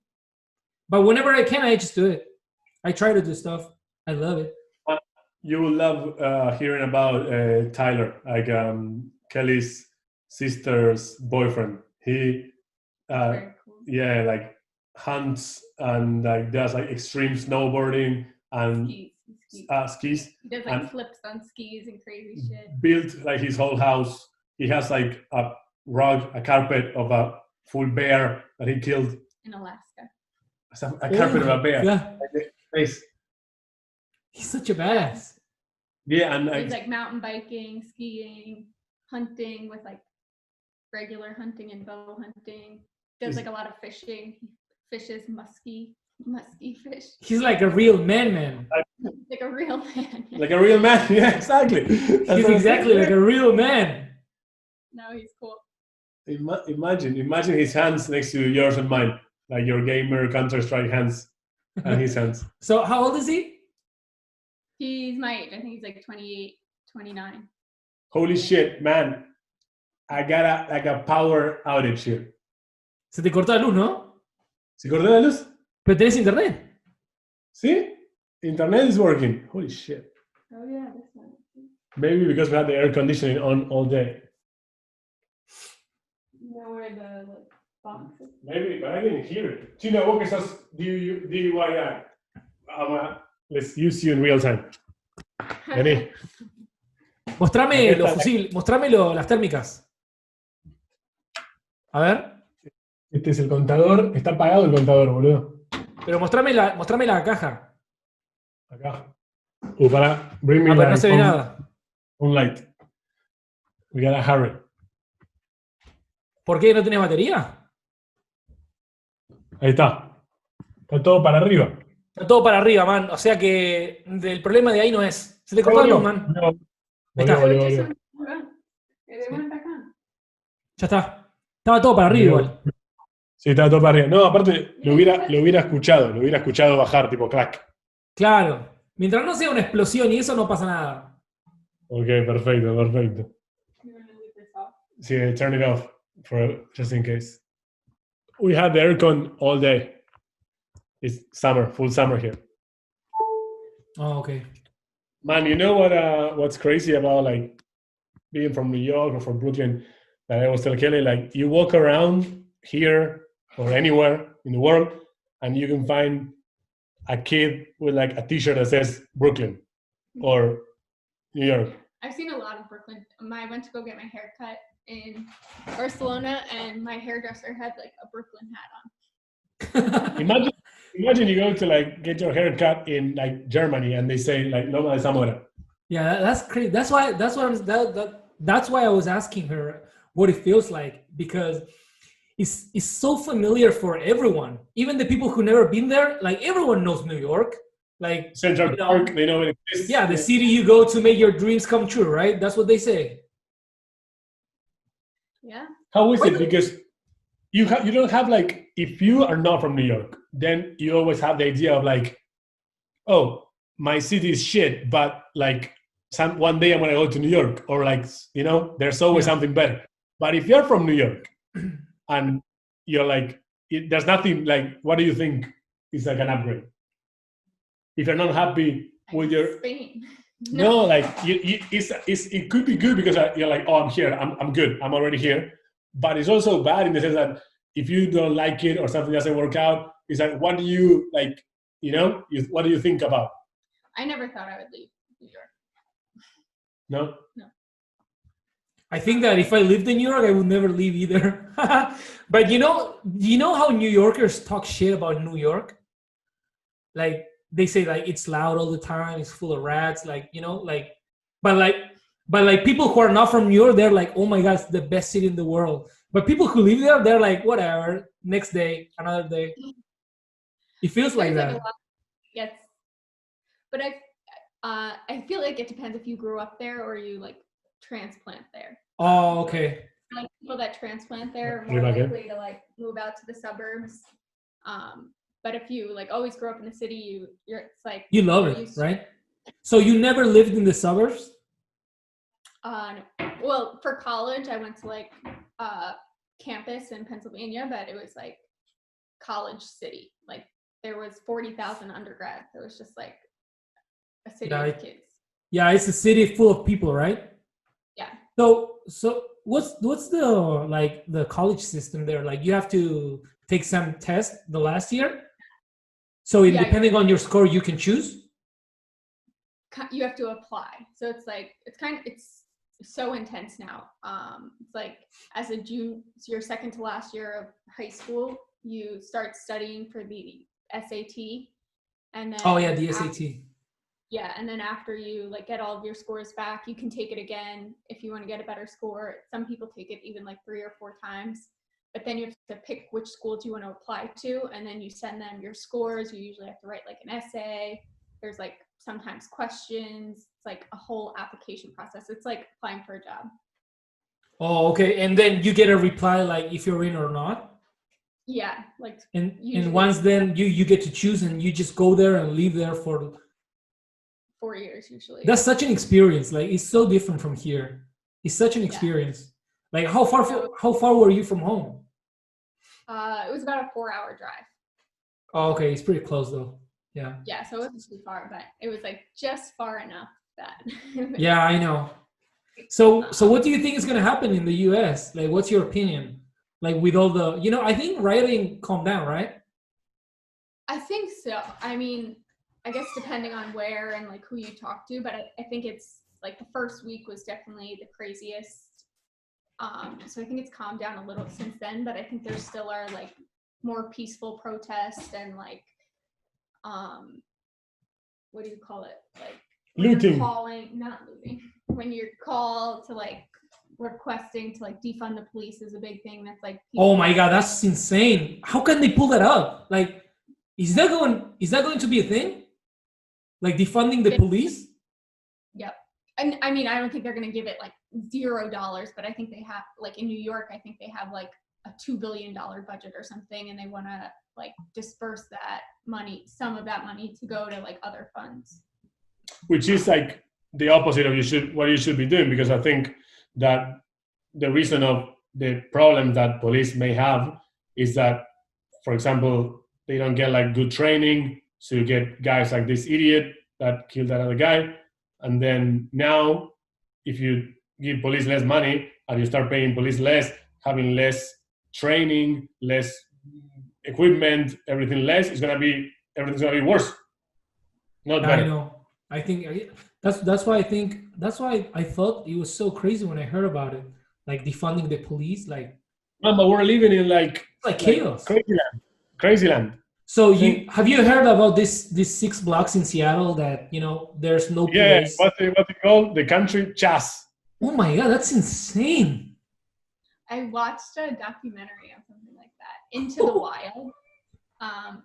[SPEAKER 2] But whenever I can, I just do it. I try to do stuff. I love it.
[SPEAKER 1] You will love hearing about Tyler, like Kelley's sister's boyfriend. He
[SPEAKER 3] Very cool.
[SPEAKER 1] yeah, like hunts and like does like extreme snowboarding and skis.
[SPEAKER 3] He does like flips on skis and crazy shit.
[SPEAKER 1] Built like his whole house. He has like a carpet of a full bear that he killed
[SPEAKER 3] in Alaska.
[SPEAKER 1] A carpet of a bear.
[SPEAKER 2] Yeah.
[SPEAKER 1] Nice.
[SPEAKER 2] He's such a badass.
[SPEAKER 1] Yeah, and
[SPEAKER 3] he's like mountain biking, skiing, hunting with like regular hunting and bow hunting. Does like a lot of fishing. He fishes musky fish.
[SPEAKER 2] He's like a real man.
[SPEAKER 3] Like a real man.
[SPEAKER 1] Like a real man. Yeah, exactly.
[SPEAKER 2] He's exactly like a real man.
[SPEAKER 3] No, he's cool.
[SPEAKER 1] Imagine his hands next to yours and mine, like your gamer Counter-Strike hands and his hands.
[SPEAKER 2] So how old is he?
[SPEAKER 3] He's my age. I think he's like 28, 29.
[SPEAKER 1] Holy shit, man. I got a power outage here.
[SPEAKER 2] Se te cortó la luz, ¿no?
[SPEAKER 1] ¿Se cortó la luz?
[SPEAKER 2] Pero tenés internet.
[SPEAKER 1] ¿Sí? Internet is working. Holy shit.
[SPEAKER 3] Oh yeah, this one.
[SPEAKER 1] Maybe because we had the air conditioning on all day.
[SPEAKER 3] You know where the box is?
[SPEAKER 1] Maybe, but I didn't hear it. Chino, vos que sos DIY. Let's use you in real time. Vení.
[SPEAKER 2] Mostrame los fusibles, mostrame las térmicas. A ver.
[SPEAKER 1] Este es el contador. Está apagado el contador, boludo.
[SPEAKER 2] Pero mostrame la caja.
[SPEAKER 1] Acá. Para. Bring me
[SPEAKER 2] pero no se ve nada.
[SPEAKER 1] Un light. We gotta hurry.
[SPEAKER 2] ¿Por qué no tenés batería?
[SPEAKER 1] Ahí está. Está todo para arriba.
[SPEAKER 2] Está todo para arriba, man. O sea que el problema de ahí no es. Se te cortó la luz, man.
[SPEAKER 1] No.
[SPEAKER 2] Ahí está. Ya está. Estaba todo para arriba igual.
[SPEAKER 1] Sí, estaba todo para arriba. No, aparte lo hubiera escuchado bajar, tipo crack.
[SPEAKER 2] Claro. Mientras no sea una explosión y eso no pasa nada.
[SPEAKER 1] Ok, perfecto. Sí, turn it off for just in case. We had the aircon all day. It's summer, full summer here.
[SPEAKER 2] Oh, okay.
[SPEAKER 1] Man, you know what's crazy about like being from New York or from Brooklyn? That I was telling Kelley, like you walk around here or anywhere in the world, and you can find a kid with like a T-shirt that says Brooklyn or New York.
[SPEAKER 3] I've seen a lot of Brooklyn. I went to go get my hair cut in Barcelona, and my hairdresser had like a Brooklyn hat on.
[SPEAKER 1] Imagine you go to like get your hair cut in like Germany, and they say like Loma de Zamora.
[SPEAKER 2] Yeah, that's crazy. That's why I was asking her what it feels like, because it's so familiar for everyone, even the people who never been there. Like everyone knows New York, like
[SPEAKER 1] Central Park. They know it exists.
[SPEAKER 2] Yeah, the city you go to make your dreams come true, right? That's what they say.
[SPEAKER 3] Yeah.
[SPEAKER 1] How is it? Because you don't have like, if you are not from New York, then you always have the idea of like, oh, my city is shit, but like one day I'm gonna go to New York, or like, you know, there's always something better. But if you're from New York and you're like, there's nothing like, what do you think is like an upgrade? If you're not happy with your
[SPEAKER 3] Spain.
[SPEAKER 1] No, like it could be good because you're like, oh, I'm here, I'm good, I'm already here. But it's also bad in the sense that if you don't like it or something doesn't work out, it's like, what do you like? You know, what do you think about?
[SPEAKER 3] I never thought I would leave New York.
[SPEAKER 1] No.
[SPEAKER 2] I think that if I lived in New York, I would never leave either. But you know how New Yorkers talk shit about New York? Like they say like it's loud all the time, it's full of rats, like, you know, like, but like people who are not from New York, they're like, oh my God, it's the best city in the world. But people who live there, they're like, whatever, next day, another day. It feels like
[SPEAKER 3] There's
[SPEAKER 2] that.
[SPEAKER 3] like a lot. Yes, but I feel like it depends if you grew up there or you like transplant there.
[SPEAKER 2] Oh, okay.
[SPEAKER 3] Like people that transplant there are
[SPEAKER 1] Really
[SPEAKER 3] more
[SPEAKER 1] like it.
[SPEAKER 3] likely to like move out to the suburbs. But if you like always grew up in the city, it's like
[SPEAKER 2] You love
[SPEAKER 3] you're
[SPEAKER 2] it,
[SPEAKER 3] used to
[SPEAKER 2] right? So you never lived in the suburbs?
[SPEAKER 3] No. Well, for college, I went to like campus in Pennsylvania, but it was like college city. Like there was 40,000 undergrads. It was just like a city of kids.
[SPEAKER 2] Yeah, it's a city full of people, right?
[SPEAKER 3] Yeah.
[SPEAKER 2] So what's the like the college system there? Like you have to take some test the last year. So depending on your score, you can choose.
[SPEAKER 3] You have to apply. So it's like it's so intense now. It's like as a June, it's your second to last year of high school, you start studying for the SAT, and then
[SPEAKER 2] The SAT.
[SPEAKER 3] Yeah, and then after you like get all of your scores back, you can take it again if you want to get a better score. Some people take it even like 3 or 4 times, but then you have to pick which schools you want to apply to, and then you send them your scores. You usually have to write like an essay. There's like sometimes questions. It's like a whole application process. It's like applying for a job.
[SPEAKER 2] Oh, okay. And then you get a reply like if you're in or not.
[SPEAKER 3] Yeah, like
[SPEAKER 2] and once then you get to choose, and you just go there and live there for
[SPEAKER 3] 4 years usually.
[SPEAKER 2] That's such an experience. Like it's so different from here. It's such an experience. Like how far were you from home?
[SPEAKER 3] It was about a 4-hour drive.
[SPEAKER 2] Oh, okay, it's pretty close though. Yeah.
[SPEAKER 3] Yeah, so it wasn't too far, but it was like just far enough that.
[SPEAKER 2] Yeah, I know. So what do you think is going to happen in the US? Like, what's your opinion? Like with all the, I think rioting calmed down, right?
[SPEAKER 3] I think so. I mean, I guess depending on where and like who you talk to, but I think it's like the first week was definitely the craziest. So I think it's calmed down a little since then, but I think there still are like more peaceful protests and like, what do you call it? Like
[SPEAKER 1] looting.
[SPEAKER 3] Not looting. When you're called to like requesting to like defund the police is a big thing. That's like.
[SPEAKER 2] Oh my God, that's insane. How can they pull that up? Like, is that going to be a thing? Like defunding the police?
[SPEAKER 3] Yep. And I mean, I don't think they're going to give it like $0, but I think they have, like in New York, I think they have like a $2 billion budget or something, and they want to like disperse that money, some of that money, to go to like other funds.
[SPEAKER 1] Which is like the opposite of what you should be doing, because I think that the reason of the problem that police may have is that, for example, they don't get like good training. So you get guys like this idiot that killed that other guy. And then now, if you give police less money and you start paying police less, having less training, less equipment, everything less, everything's gonna be worse. Not better.
[SPEAKER 2] I know. I think that's why I thought it was so crazy when I heard about it, like defunding the police, like.
[SPEAKER 1] No, but we're living in like
[SPEAKER 2] chaos,
[SPEAKER 1] crazy land.
[SPEAKER 2] So have you heard about these 6 blocks in Seattle that there's no police?
[SPEAKER 1] Yeah, what's it called? The country Chas.
[SPEAKER 2] Oh my God, that's insane.
[SPEAKER 3] I watched a documentary on something like that, Into the Wild.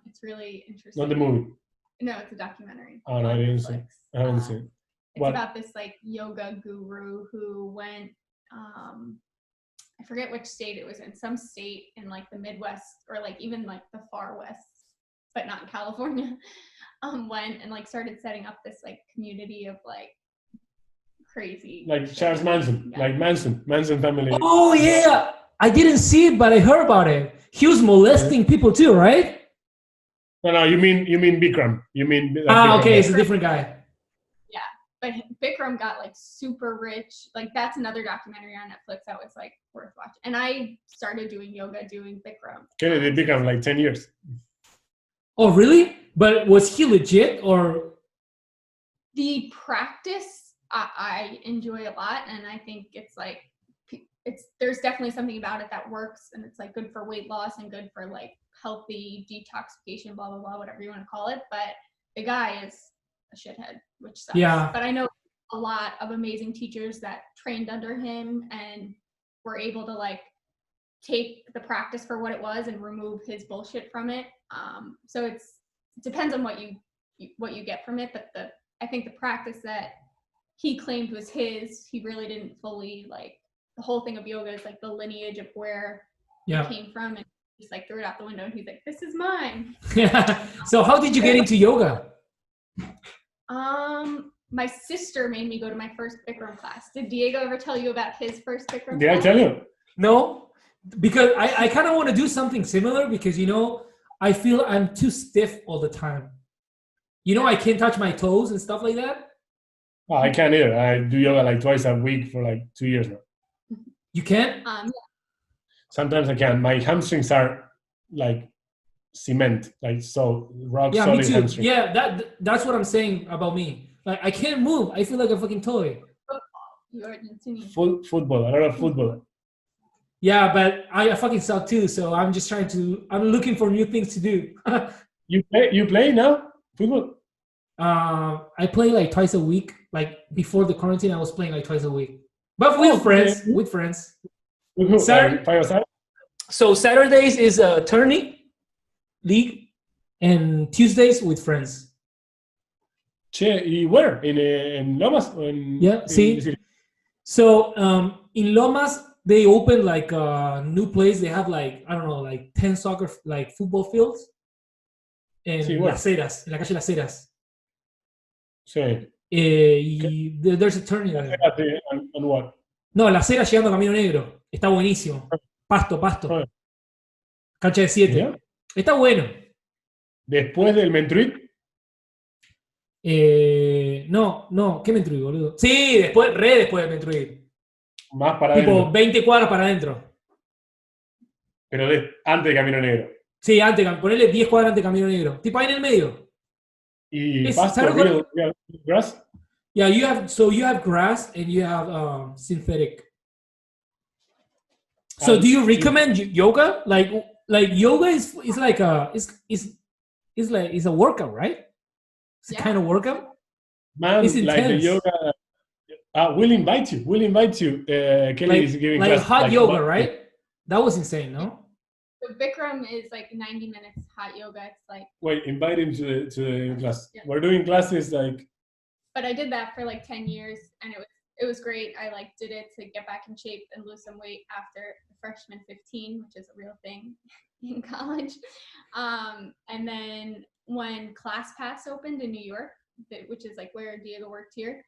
[SPEAKER 3] It's really interesting.
[SPEAKER 1] Not the movie.
[SPEAKER 3] No, it's a documentary.
[SPEAKER 1] Oh no, I didn't see. I haven't seen it.
[SPEAKER 3] It's about this like yoga guru who went. I forget which state it was in. Some state in like the Midwest or like even like the far west, but not in California. Went and like started setting up this like community of like crazy.
[SPEAKER 1] Like Charles Manson, like Manson family.
[SPEAKER 2] Oh yeah, I didn't see it, but I heard about it. He was molesting people too, right?
[SPEAKER 1] No, you mean Bikram. You mean
[SPEAKER 2] Bikram. Okay, it's a different guy.
[SPEAKER 3] Yeah, but Bikram got like super rich. Like that's another documentary on Netflix that was like worth watching. And I started doing yoga doing Bikram.
[SPEAKER 1] Kelley did Bikram like 10 years.
[SPEAKER 2] Oh really? But was he legit or?
[SPEAKER 3] The practice I enjoy a lot, and I think it's like there's definitely something about it that works, and it's like good for weight loss and good for like healthy detoxification, blah blah blah, whatever you want to call it. But the guy is a shithead, which sucks.
[SPEAKER 2] Yeah.
[SPEAKER 3] But I know a lot of amazing teachers that trained under him and were able to like take the practice for what it was and remove his bullshit from it. So it depends on what you get from it. But I think the practice that he claimed was his, he really didn't fully like. The whole thing of yoga is like the lineage of where it came from, and just like threw it out the window. And he's like, "This is mine."
[SPEAKER 2] Yeah. So how did you get into yoga?
[SPEAKER 3] My sister made me go to my first Bikram class. Did Diego ever tell you about his first Bikram class?
[SPEAKER 1] Did I tell you?
[SPEAKER 2] No, because I kind of want to do something similar because, you know, I feel I'm too stiff all the time. You know, I can't touch my toes and stuff like that.
[SPEAKER 1] Oh, I can't either. I do yoga like twice a week for like 2 years now.
[SPEAKER 2] You can't?
[SPEAKER 1] Sometimes I can. My hamstrings are like cement, like so rock
[SPEAKER 2] Yeah,
[SPEAKER 1] solid
[SPEAKER 2] me too.
[SPEAKER 1] hamstrings.
[SPEAKER 2] Yeah, that's what I'm saying about me. Like I can't move. I feel like a fucking toy.
[SPEAKER 1] Football, a lot of football.
[SPEAKER 2] Yeah, but I fucking suck too. So I'm just I'm looking for new things to do.
[SPEAKER 1] You play now? Football?
[SPEAKER 2] I play like twice a week. Like before the quarantine, I was playing like twice a week. But with friends, with friends. So Saturdays is a tourney league, and Tuesdays with friends.
[SPEAKER 1] Che, ¿y where? In Lomas? Or
[SPEAKER 2] see. So in Lomas, they opened like a new place. They have like, I don't know, like 10 soccer, like football fields. En Las Heras, en la calle Las Heras.
[SPEAKER 1] Sí.
[SPEAKER 2] There's a tourney there.
[SPEAKER 1] And what?
[SPEAKER 2] No, Las Heras llegando a Camino Negro. Está buenísimo. Pasto. Cancha de 7.
[SPEAKER 1] ¿Yeah?
[SPEAKER 2] Está bueno.
[SPEAKER 1] ¿Después del Mentruit?
[SPEAKER 2] No, ¿qué Mentruit, boludo? Sí, después del Mentruit.
[SPEAKER 1] Más para
[SPEAKER 2] tipo
[SPEAKER 1] adentro.
[SPEAKER 2] 20 cuadras para adentro.
[SPEAKER 1] Pero antes de Camino Negro.
[SPEAKER 2] Sí, ponele 10 cuadras antes de Camino Negro. Tipo ahí en el medio.
[SPEAKER 1] ¿Y pasto, real grass?
[SPEAKER 2] Yeah, you have grass and you have synthetic. So do you recommend yoga? Like yoga is like a workout, right? It's a kind of workout.
[SPEAKER 1] Man,
[SPEAKER 2] it's intense.
[SPEAKER 1] Like the yoga. We'll invite you. Kelley is giving
[SPEAKER 2] like
[SPEAKER 1] class.
[SPEAKER 2] Hot yoga, right? That was insane, no?
[SPEAKER 3] So Bikram is like 90 minutes hot yoga. It's like.
[SPEAKER 1] Wait, invite him to the class. Yeah. We're doing classes like.
[SPEAKER 3] But I did that for like 10 years, and it was great. I like did it to get back in shape and lose some weight after the freshman 15, which is a real thing in college. And then when ClassPass opened in New York, which is like where Diego worked here,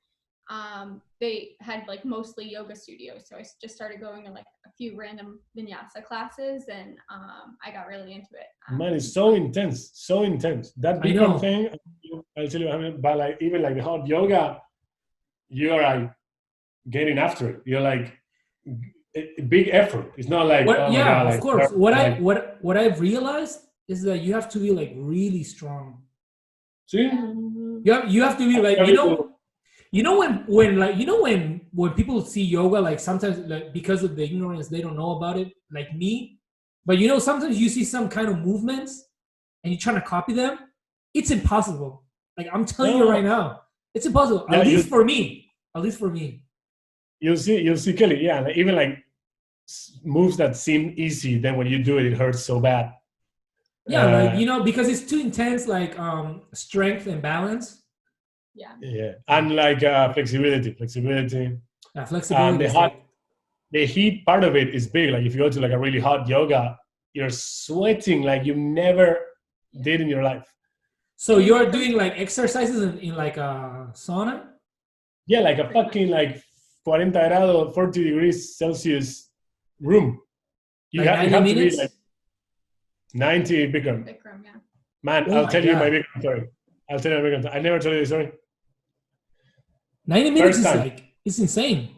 [SPEAKER 3] they had like mostly yoga studios. So I just started going to like a few random vinyasa classes, and I got really into it.
[SPEAKER 1] Man, it's so intense. That Bikram thing, I'll tell you, but like even like the hot yoga, you're like getting after it. You're like a big effort. It's not like
[SPEAKER 2] of course. What I've realized is that you have to be like really strong.
[SPEAKER 1] See?
[SPEAKER 2] You have to be like when people see yoga, like sometimes like because of the ignorance they don't know about it, like me. But you know, sometimes you see some kind of movements and you're trying to copy them. It's impossible. Like I'm telling you right now, it's impossible. At least for me. You'll
[SPEAKER 1] see Kelley. Yeah, like, even like moves that seem easy, then when you do it, it hurts so bad.
[SPEAKER 2] Yeah, like you know, because it's too intense, like strength and balance.
[SPEAKER 3] Yeah,
[SPEAKER 1] and like flexibility.
[SPEAKER 2] Yeah, flexibility.
[SPEAKER 1] And the heat part of it is big. Like if you go to like a really hot yoga, you're sweating like you never did in your life.
[SPEAKER 2] So you're doing like exercises in like a sauna?
[SPEAKER 1] Yeah, like a fucking like 40 grados, 40 degrees Celsius room. You have to be like 90 Bikram.
[SPEAKER 3] Yeah.
[SPEAKER 1] Man, I'll tell you my Bikram story. I never told you the story.
[SPEAKER 2] 90 minutes is like, it's insane.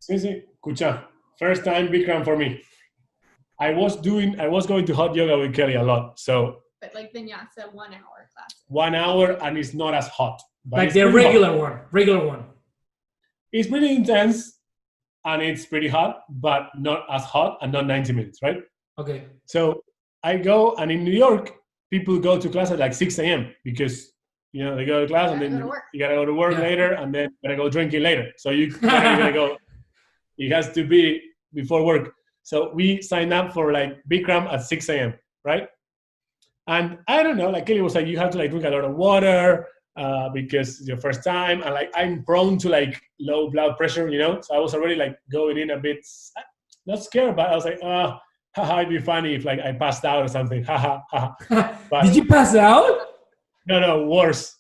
[SPEAKER 1] Sí. Escucha, first time Bikram for me. I was going to hot yoga with Kelley a lot, so.
[SPEAKER 3] But like vinyasa, 1 hour class.
[SPEAKER 1] 1 hour, and it's not as hot.
[SPEAKER 2] Like the regular one.
[SPEAKER 1] It's pretty intense, and it's pretty hot, but not as hot, and not 90 minutes, right?
[SPEAKER 2] Okay.
[SPEAKER 1] So I go, and in New York, people go to class at like 6 a.m. because You know, they go to class and then you gotta go to work later, and then you gotta go drinking later. So you gotta go. It has to be before work. So we signed up for like Bikram at 6 a.m. Right? And I don't know, like Kelley was like, you have to like drink a lot of water because it's your first time, and like I'm prone to like low blood pressure, you know. So I was already like going in a bit, not scared, but I was like, haha, it'd be funny if like I passed out or something. Haha, haha.
[SPEAKER 2] Did you pass out?
[SPEAKER 1] No, worse.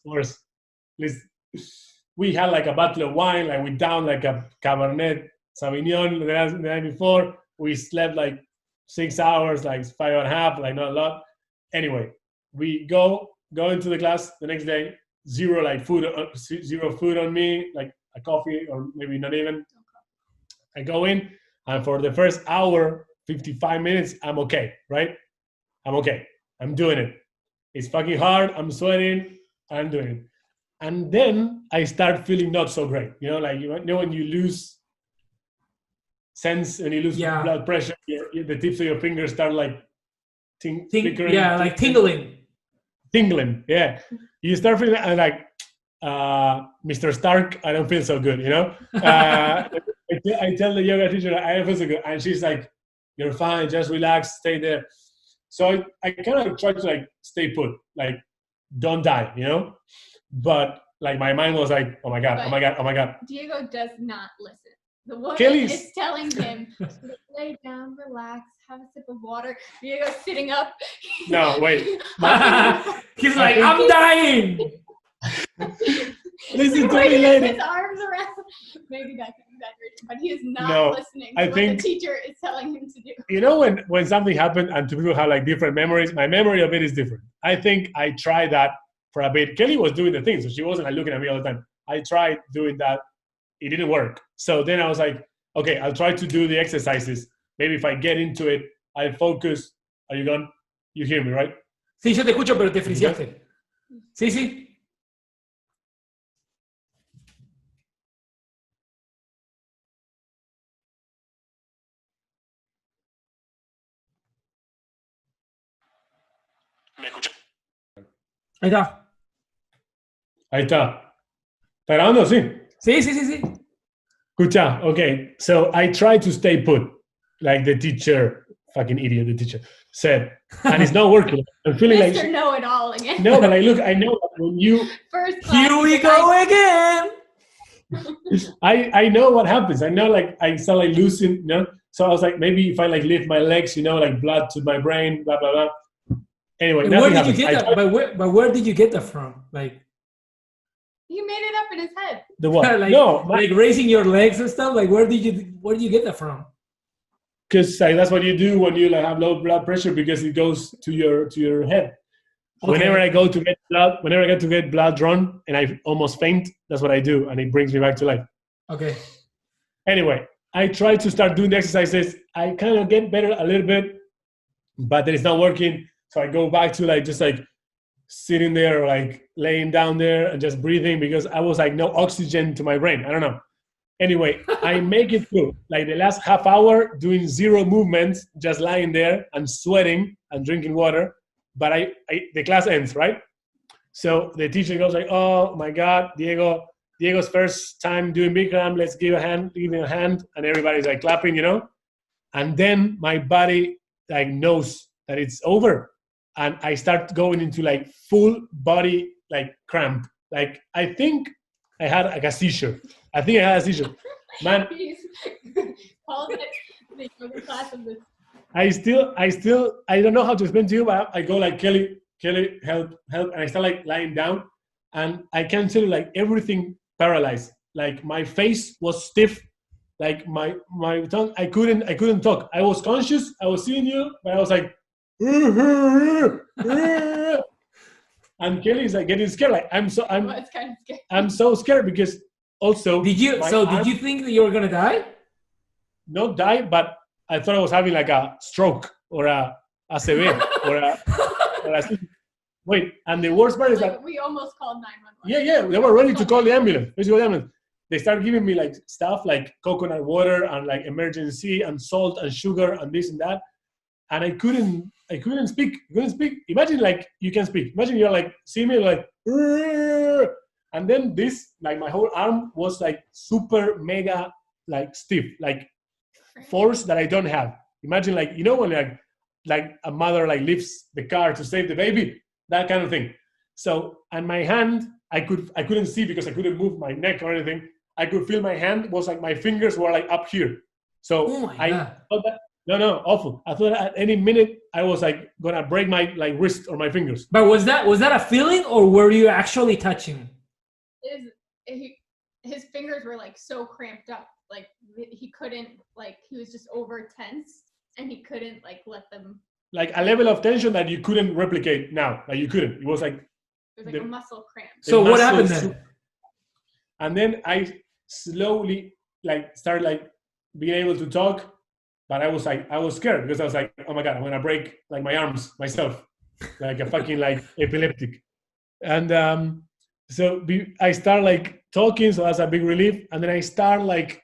[SPEAKER 1] We had like a bottle of wine, like we downed like a Cabernet Sauvignon the night before. We slept like 6 hours, like 5.5, like not a lot. Anyway, we go into the class the next day. Zero food on me, like a coffee or maybe not even. I go in, and for the first hour, 55 minutes, I'm okay, right? I'm okay. I'm doing it. It's fucking hard. I'm sweating. I'm doing it. And then I start feeling not so great. You know, like, you know when you lose sense and you lose blood pressure, the tips of your fingers start like flickering.
[SPEAKER 2] Yeah, like tingling.
[SPEAKER 1] Tingling, yeah. You start feeling like, Mr. Stark, I don't feel so good, you know? I tell the yoga teacher, I don't feel so good. And she's like, you're fine, just relax, stay there. So I kind of try to like stay put, like don't die, you know? But like my mind was like, oh my God.
[SPEAKER 3] Diego does not listen. The woman
[SPEAKER 1] Kelley's
[SPEAKER 3] is telling him, lay down, relax, have a sip of water. Diego's sitting up.
[SPEAKER 1] No, wait.
[SPEAKER 2] He's like, I'm dying.
[SPEAKER 1] Listen to me later.
[SPEAKER 3] His arms around. Maybe that's an exaggeration, but he is not listening to what the teacher is telling him to do.
[SPEAKER 1] You know when something happened and two people have like different memories, my memory of it is different. I think I tried that for a bit. Kelley was doing the thing, so she wasn't like looking at me all the time. I tried doing that. It didn't work. So then I was like, okay, I'll try to do the exercises. Maybe if I get into it, I'll focus. Are you gone? You hear me, right?
[SPEAKER 2] Sí, yo te escucho, pero te friseaste. Sí.
[SPEAKER 1] ¿Me escuchas?
[SPEAKER 2] Ahí está.
[SPEAKER 1] ¿Está grabando? Sí.
[SPEAKER 2] Sí.
[SPEAKER 1] Escucha, okay. So I try to stay put, like the teacher, fucking idiot, the teacher said, and it's not working. I'm feeling
[SPEAKER 3] Mr.
[SPEAKER 1] like
[SPEAKER 3] Know-it-all again.
[SPEAKER 1] No, but I know that when you
[SPEAKER 3] First class,
[SPEAKER 2] here we go again.
[SPEAKER 1] I know what happens. I know, like, I start like losing, you know. So I was like, maybe if I like lift my legs, you know, like blood to my brain, blah blah blah. Anyway,
[SPEAKER 2] where did you get that? But where did you get that from? Like,
[SPEAKER 3] he made it up in his head.
[SPEAKER 1] the what?
[SPEAKER 2] like raising your legs and stuff. Like, where did you get that from?
[SPEAKER 1] Because like, that's what you do when you like have low blood pressure, because it goes to your head. Okay. Whenever I get to get blood drawn and I almost faint, that's what I do, and it brings me back to life.
[SPEAKER 2] Okay.
[SPEAKER 1] Anyway, I try to start doing the exercises. I kind of get better a little bit, but then it's not working. So I go back to like just like sitting there or like laying down there and just breathing, because I was like no oxygen to my brain. I don't know. Anyway, I make it through like the last half hour doing zero movements, just lying there and sweating and drinking water. But the class ends, right? So the teacher goes like, oh my God, Diego's first time doing Bikram, let's give him a hand. And everybody's like clapping, you know? And then my body like knows that it's over. And I start going into like full body like cramp. Like I think I had like a seizure. Man.
[SPEAKER 3] Paul said the yoga class of this.
[SPEAKER 1] I don't know how to explain to you, but I go like, Kelley, help. And I start like lying down, and I can tell you like everything paralyzed. Like my face was stiff, like my tongue, I couldn't talk. I was conscious, I was seeing you, but I was like, and Kelley's like getting scared. Like it's kind of scary. I'm so scared because also.
[SPEAKER 2] Did you think that you were gonna die?
[SPEAKER 1] Not die, but I thought I was having like a stroke or a ACV or a wait. And the worst part is that
[SPEAKER 3] we almost called 911.
[SPEAKER 1] Yeah, they were ready to call the ambulance. They started giving me like stuff like coconut water and like emergency and salt and sugar and this and that. and I couldn't speak. Couldn't speak. Imagine like you can speak. Imagine you're like see me like, "Rrr," and then this like my whole arm was like super mega like stiff, like force that I don't have. Imagine like when like a mother like lifts the car to save the baby, that kind of thing. So and my hand, I couldn't see because I couldn't move my neck or anything. I could feel my hand was like my fingers were like up here. So I thought that no awful. I thought at any minute I was like gonna break my like wrist or my fingers.
[SPEAKER 2] But was that a feeling, or were you actually touching?
[SPEAKER 3] His fingers were like so cramped up, like he couldn't, like he was just over tense and he couldn't like let them.
[SPEAKER 1] Like a level of tension that you couldn't replicate now. Like you couldn't. It was like
[SPEAKER 3] a muscle cramp.
[SPEAKER 2] So what happened then?
[SPEAKER 1] And then I slowly like started like being able to talk, but I was scared because I was like, oh my god, I'm gonna break like my arms myself, like a fucking like epileptic. And so I start like talking, so that's a big relief. And then I start like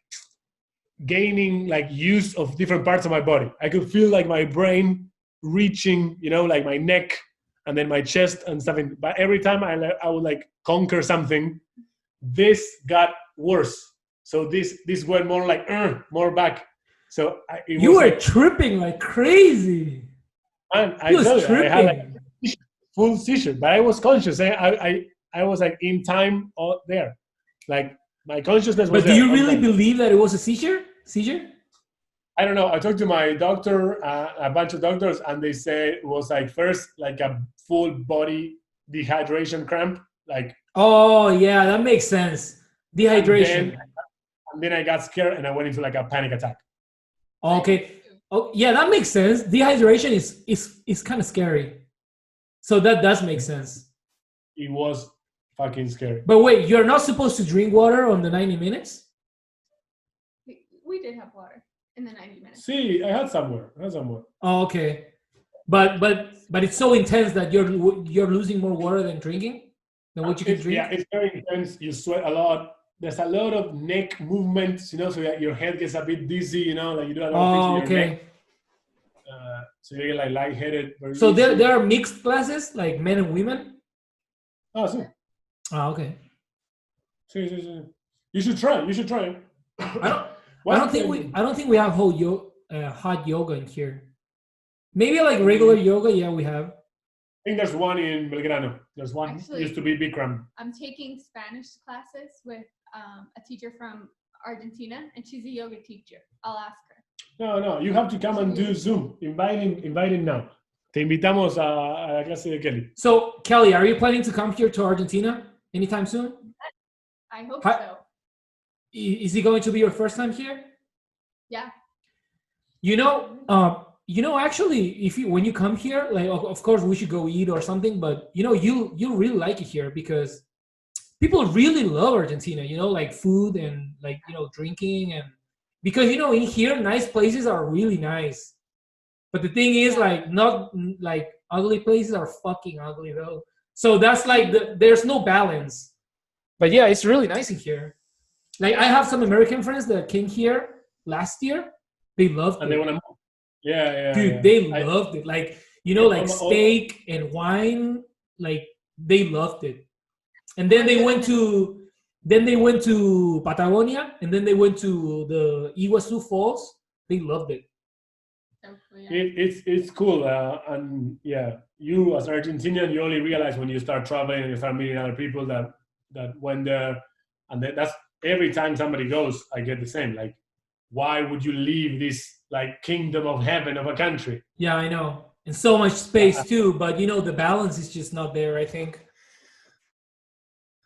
[SPEAKER 1] gaining like use of different parts of my body. I could feel like my brain reaching, like my neck and then my chest and stuff. But every time I would like conquer something, this got worse. So this went more like more back. So
[SPEAKER 2] you were like, tripping like crazy.
[SPEAKER 1] Man, I had like a full seizure, but I was conscious. I was like in time there, like my consciousness was.
[SPEAKER 2] But do you really believe that it was a seizure?
[SPEAKER 1] I don't know. I talked to my doctor, a bunch of doctors, and they say it was like first like a full body dehydration cramp, like.
[SPEAKER 2] Oh yeah, that makes sense. Dehydration.
[SPEAKER 1] And then I got scared and I went into like a panic attack.
[SPEAKER 2] Okay. Oh yeah, that makes sense. Dehydration is kind of scary. So that does make sense.
[SPEAKER 1] It was fucking scary.
[SPEAKER 2] But wait, you're not supposed to drink water on the 90 minutes?
[SPEAKER 3] We did have water in the 90 minutes.
[SPEAKER 1] See, I had somewhere.
[SPEAKER 2] Oh, okay. But it's so intense that you're losing more water than drinking than what you can drink?
[SPEAKER 1] Yeah, it's very intense. You sweat a lot. There's a lot of neck movements, so that your head gets a bit dizzy, like you do a lot of things with your neck. So you get like lightheaded.
[SPEAKER 2] So there are mixed classes, like men and women?
[SPEAKER 1] Oh, sí.
[SPEAKER 2] Ah, okay.
[SPEAKER 1] Sí. You should try.
[SPEAKER 2] I don't think we have hot yoga in here. Maybe like regular yoga, yeah, we have.
[SPEAKER 1] I think there's one in Belgrano. There's one.
[SPEAKER 3] Actually,
[SPEAKER 1] used to be Bikram.
[SPEAKER 3] I'm taking Spanish classes with a teacher from Argentina, and she's a yoga teacher. I'll ask her.
[SPEAKER 1] No, you have to come and do Zoom. Invite him now. Te invitamos a la clase de Kelley.
[SPEAKER 2] So, Kelley, are you planning to come here to Argentina anytime soon?
[SPEAKER 3] I hope so.
[SPEAKER 2] Is it going to be your first time here?
[SPEAKER 3] Yeah.
[SPEAKER 2] Actually, when you come here, like, of course, we should go eat or something. But you really like it here because people really love Argentina. Like food and like drinking, and because in here, nice places are really nice. But the thing is, like, not like ugly places are fucking ugly though. So that's like there's no balance. But yeah, it's really nice in here. Like I have some American friends that came here last year. They loved it.
[SPEAKER 1] And they want to move. Yeah.
[SPEAKER 2] Dude, they loved it. Like, like steak and wine, like they loved it. And then they went to Patagonia, and then they went to the Iguazu Falls. They loved it.
[SPEAKER 1] It's cool, and yeah, you as an Argentinian, you only realize when you start traveling and you start meeting other people that went there, and that's every time somebody goes, I get the same. Like, why would you leave this like kingdom of heaven of a country?
[SPEAKER 2] Yeah, I know, and so much space too. But the balance is just not there. I think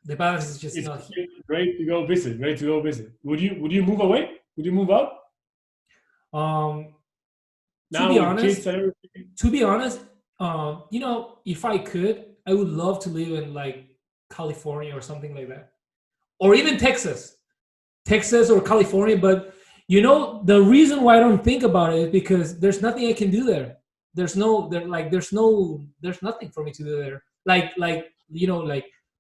[SPEAKER 2] the balance is just not.
[SPEAKER 1] Great to go visit. Would you move away? Would you move out?
[SPEAKER 2] To be honest, if I could, I would love to live in like California or something like that, or even Texas or California. But the reason why I don't think about it is because there's nothing I can do there. There's nothing for me to do there. Like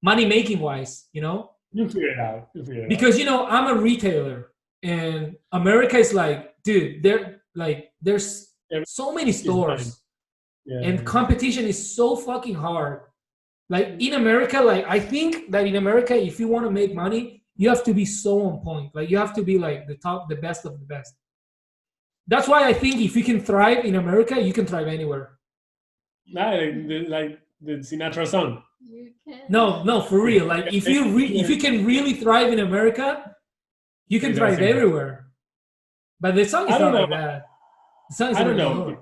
[SPEAKER 2] money making wise,
[SPEAKER 1] You figure it out.
[SPEAKER 2] Because I'm a retailer, and America is like, dude, there's so many
[SPEAKER 1] It's
[SPEAKER 2] stores,
[SPEAKER 1] yeah.
[SPEAKER 2] and competition is so fucking hard. Like in America, like I think that in America, if you want to make money, you have to be so on point. Like you have to be like the top, the best of the best. That's why I think if you can thrive in America, you can thrive anywhere.
[SPEAKER 1] Like the Sinatra song.
[SPEAKER 3] You can.
[SPEAKER 2] No, for real. Like if you can really thrive in America, you can thrive everywhere. But the song is
[SPEAKER 1] I don't
[SPEAKER 2] not like
[SPEAKER 1] know.
[SPEAKER 2] that. The song is
[SPEAKER 1] I don't
[SPEAKER 2] like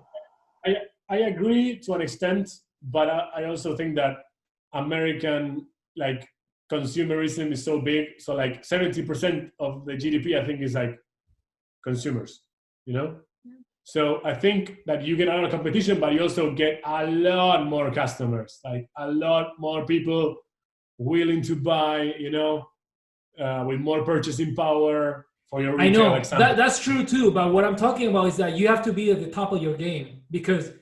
[SPEAKER 1] know. I agree to an extent, but I also think that American like consumerism is so big. So like 70% of the GDP, I think, is like consumers. You know.
[SPEAKER 3] Yeah.
[SPEAKER 1] So I think that you get a lot of competition, but you also get a lot more customers, like a lot more people willing to buy. You know, with more purchasing power for your retail.
[SPEAKER 2] I know
[SPEAKER 1] example.
[SPEAKER 2] that's true too. But what I'm talking about is that you have to be at the top of your game because.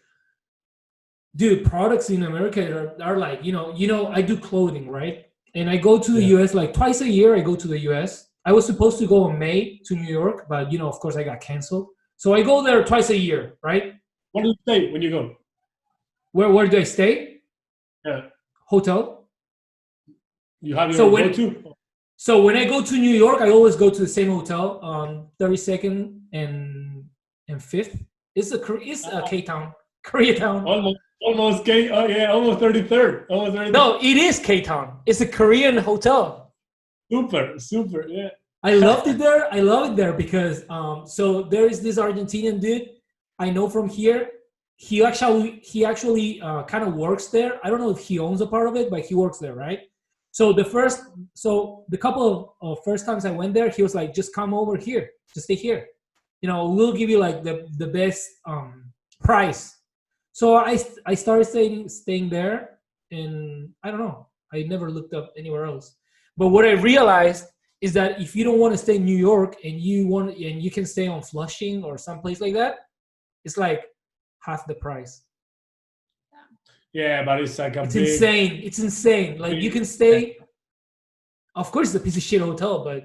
[SPEAKER 2] Dude, products in America are like, you know, I do clothing, right? And I go to the US like twice a year. I go to the US. I was supposed to go in May to New York, but you know, of course, I got canceled. So I go there twice a year, right?
[SPEAKER 1] Where do you stay when you go?
[SPEAKER 2] Where do I stay?
[SPEAKER 1] Yeah.
[SPEAKER 2] Hotel.
[SPEAKER 1] You have your go-to?
[SPEAKER 2] So when I go to New York, I always go to the same hotel on 32nd and 5th. It's a K-Town, Koreatown.
[SPEAKER 1] Almost K. Oh yeah, almost 33rd. Almost 33rd.
[SPEAKER 2] No, it is K-Town. It's a Korean hotel.
[SPEAKER 1] Super, yeah.
[SPEAKER 2] I loved it there. I love it there because so there is this Argentinian dude I know from here. He actually kind of works there. I don't know if he owns a part of it, but he works there, right? So the couple of first times I went there, he was like, just come over here, just stay here. You know, we'll give you like the best price. So I started staying there, and I don't know. I never looked up anywhere else. But what I realized is that if you don't want to stay in New York and you can stay on Flushing or someplace like that, it's like half the price.
[SPEAKER 1] Yeah, but it's like
[SPEAKER 2] it's insane. It's insane. Like you can stay. Of course, it's a piece of shit hotel, but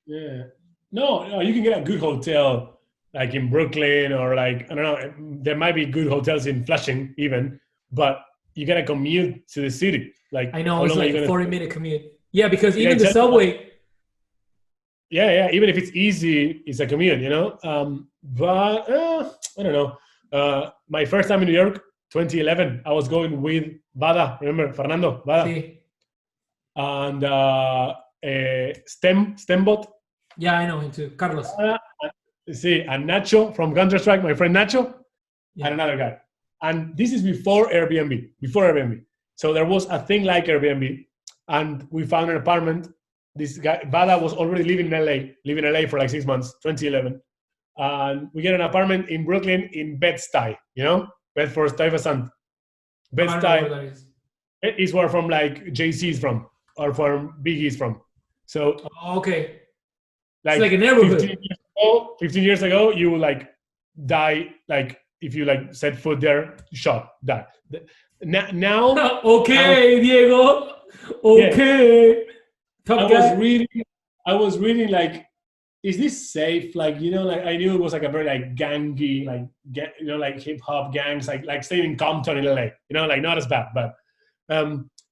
[SPEAKER 1] yeah, no, you can get a good hotel like in Brooklyn or like I don't know. There might be good hotels in Flushing even, but you gotta commute to the city. Like
[SPEAKER 2] I know it's like a 40-minute commute. Yeah, because even the
[SPEAKER 1] exactly.
[SPEAKER 2] subway.
[SPEAKER 1] Yeah. Even if it's easy, it's a commute, you know. But I don't know. My first time in New York, 2011, I was going with Bada. Remember Fernando Bada?
[SPEAKER 2] Sí.
[SPEAKER 1] And Stembot.
[SPEAKER 2] Yeah, I know him too. Carlos.
[SPEAKER 1] See, and Nacho from Counter-Strike, my friend Nacho, and another guy. And this is before Airbnb. So there was a thing like Airbnb, and we found an apartment. This guy, Bada, was already living in LA for like 6 months, 2011. And we get an apartment in Brooklyn in Bed-Stuy, you know? Bedford-Stuyvesant. Bed-Stuy is where from like Jay-Z's from, or from Biggie's from. So,
[SPEAKER 2] okay. It's like a neighborhood.
[SPEAKER 1] 15 years ago, you would like die, like if you like set foot there, shot, die. Now,
[SPEAKER 2] okay, Diego. Okay.
[SPEAKER 1] Yeah. I was reading like, is this safe? Like, you know, like I knew it was like a very like gangy, like you know, like hip hop gangs, like staying in Compton in LA. You know, like not as bad, but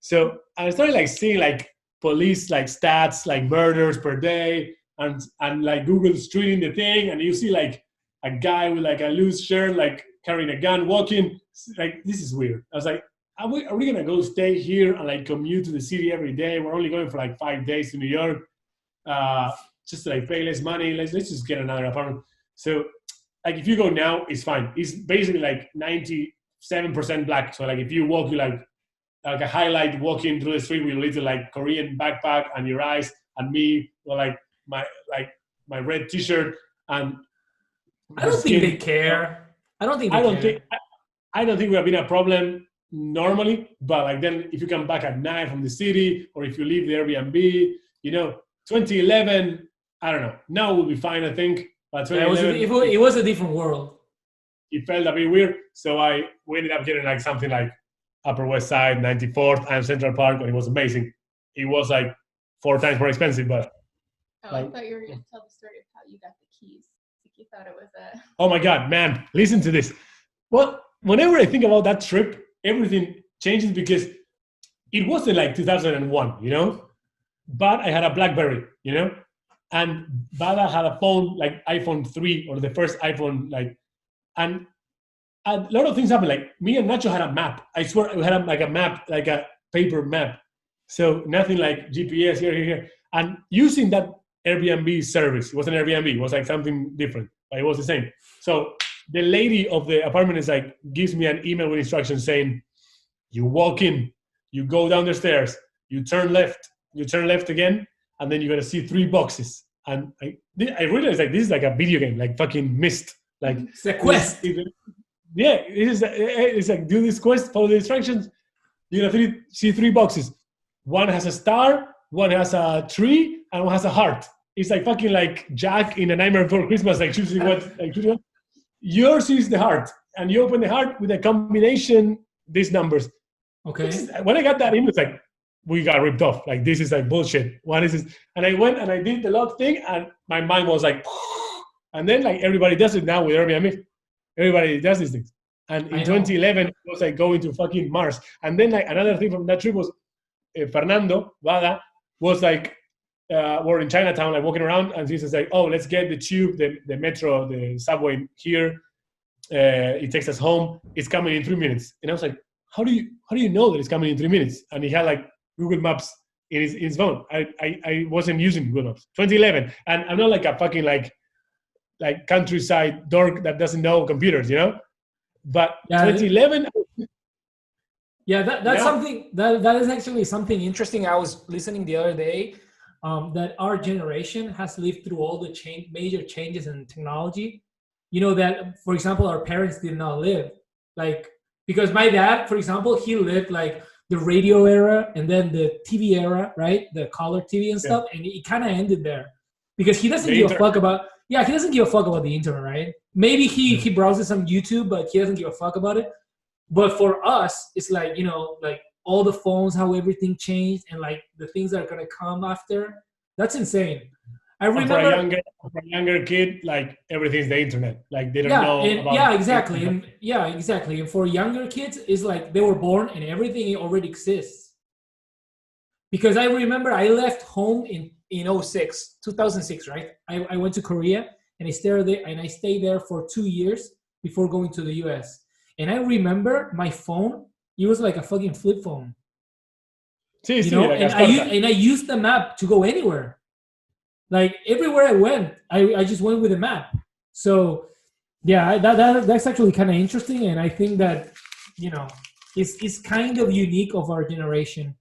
[SPEAKER 1] so I started like seeing like police like stats, like murders per day. And like Google's tweeting the thing, and you see like a guy with like a loose shirt, like carrying a gun, walking. Like, this is weird. I was like, are we gonna go stay here and like commute to the city every day? We're only going for like 5 days to New York, just to like pay less money. Let's just get another apartment. So like if you go now, it's fine. It's basically like 97% black. So like if you walk, you like a highlight walking through the street with a little like Korean backpack and your eyes, and me or like my red T-shirt, and
[SPEAKER 2] I don't think they care. I don't think
[SPEAKER 1] we have been a problem normally, but like then if you come back at night from the city, or if you leave the Airbnb, you know, 2011, I don't know. Now we'll be fine, I think. But
[SPEAKER 2] it was a different world.
[SPEAKER 1] It felt a bit weird, so we ended up getting like something like Upper West Side, 94th, and Central Park, and it was amazing. It was like 4 times more expensive, but.
[SPEAKER 3] I thought you were going to tell the story of how you got the keys to you thought it was a.
[SPEAKER 1] Oh my God, man! Listen to this. Well, whenever I think about that trip, everything changes because it wasn't like 2001, you know. But I had a BlackBerry, you know, and Bada had a phone like iPhone 3 or the first iPhone, like, and a lot of things happened. Like me and Nacho had a map. I swear we had like a map, like a paper map. So nothing like GPS here. And using that Airbnb service, it wasn't Airbnb, it was like something different, but it was the same. So the lady of the apartment is like, gives me an email with instructions saying, you walk in, you go down the stairs, you turn left again, and then you're gonna see 3 boxes. And I realized like this is like a video game, like fucking Myst. Like
[SPEAKER 2] It's a quest.
[SPEAKER 1] Yeah, it's like do this quest, follow the instructions. You're gonna see 3 boxes. One has a star, one has a tree, and one has a heart. It's like fucking like Jack in A Nightmare Before Christmas, like choosing what. Like choosing what. Yours is the heart, and you open the heart with a combination these numbers.
[SPEAKER 2] Okay.
[SPEAKER 1] When I got that in, it's like we got ripped off. Like this is like bullshit. What is this? And I went and I did the log thing, and my mind was like, and then like everybody does it now with Airbnb. Everybody does these things. And in 2011, it was like going to fucking Mars. And then like another thing from that trip was Fernando Vada was like, we're in Chinatown, like walking around, and he says like, oh, let's get the tube, the metro, the subway here. It takes us home. It's coming in 3 minutes. And I was like, how do you know that it's coming in 3 minutes? And he had like Google Maps in his phone. I wasn't using Google Maps. 2011, and I'm not like a fucking like countryside dork that doesn't know computers, you know. But 2011.
[SPEAKER 2] Yeah, that's something that is actually something interesting. I was listening the other day that our generation has lived through all the major changes in technology. You know that, for example, our parents did not live like, because my dad, for example, he lived like the radio era and then the TV era, right? The color TV and stuff, and it kind of ended there because he doesn't give a fuck about. Yeah, he doesn't give a fuck about the internet, right? Maybe he browses some YouTube, but he doesn't give a fuck about it. But for us, it's like, you know, like all the phones, how everything changed, and like the things that are gonna come after. That's insane. I remember
[SPEAKER 1] for a younger kid, like everything's the internet. Like they don't know about.
[SPEAKER 2] Yeah, exactly. And for younger kids, it's like they were born and everything already exists. Because I remember I left home in 2006, right? I went to Korea and I stayed there for 2 years before going to the US. And I remember my phone, it was like a fucking flip phone. You know, and I used the map to go anywhere. Like everywhere I went, I just went with a map. So yeah, that's actually kind of interesting, and I think that, you know, it's kind of unique of our generation.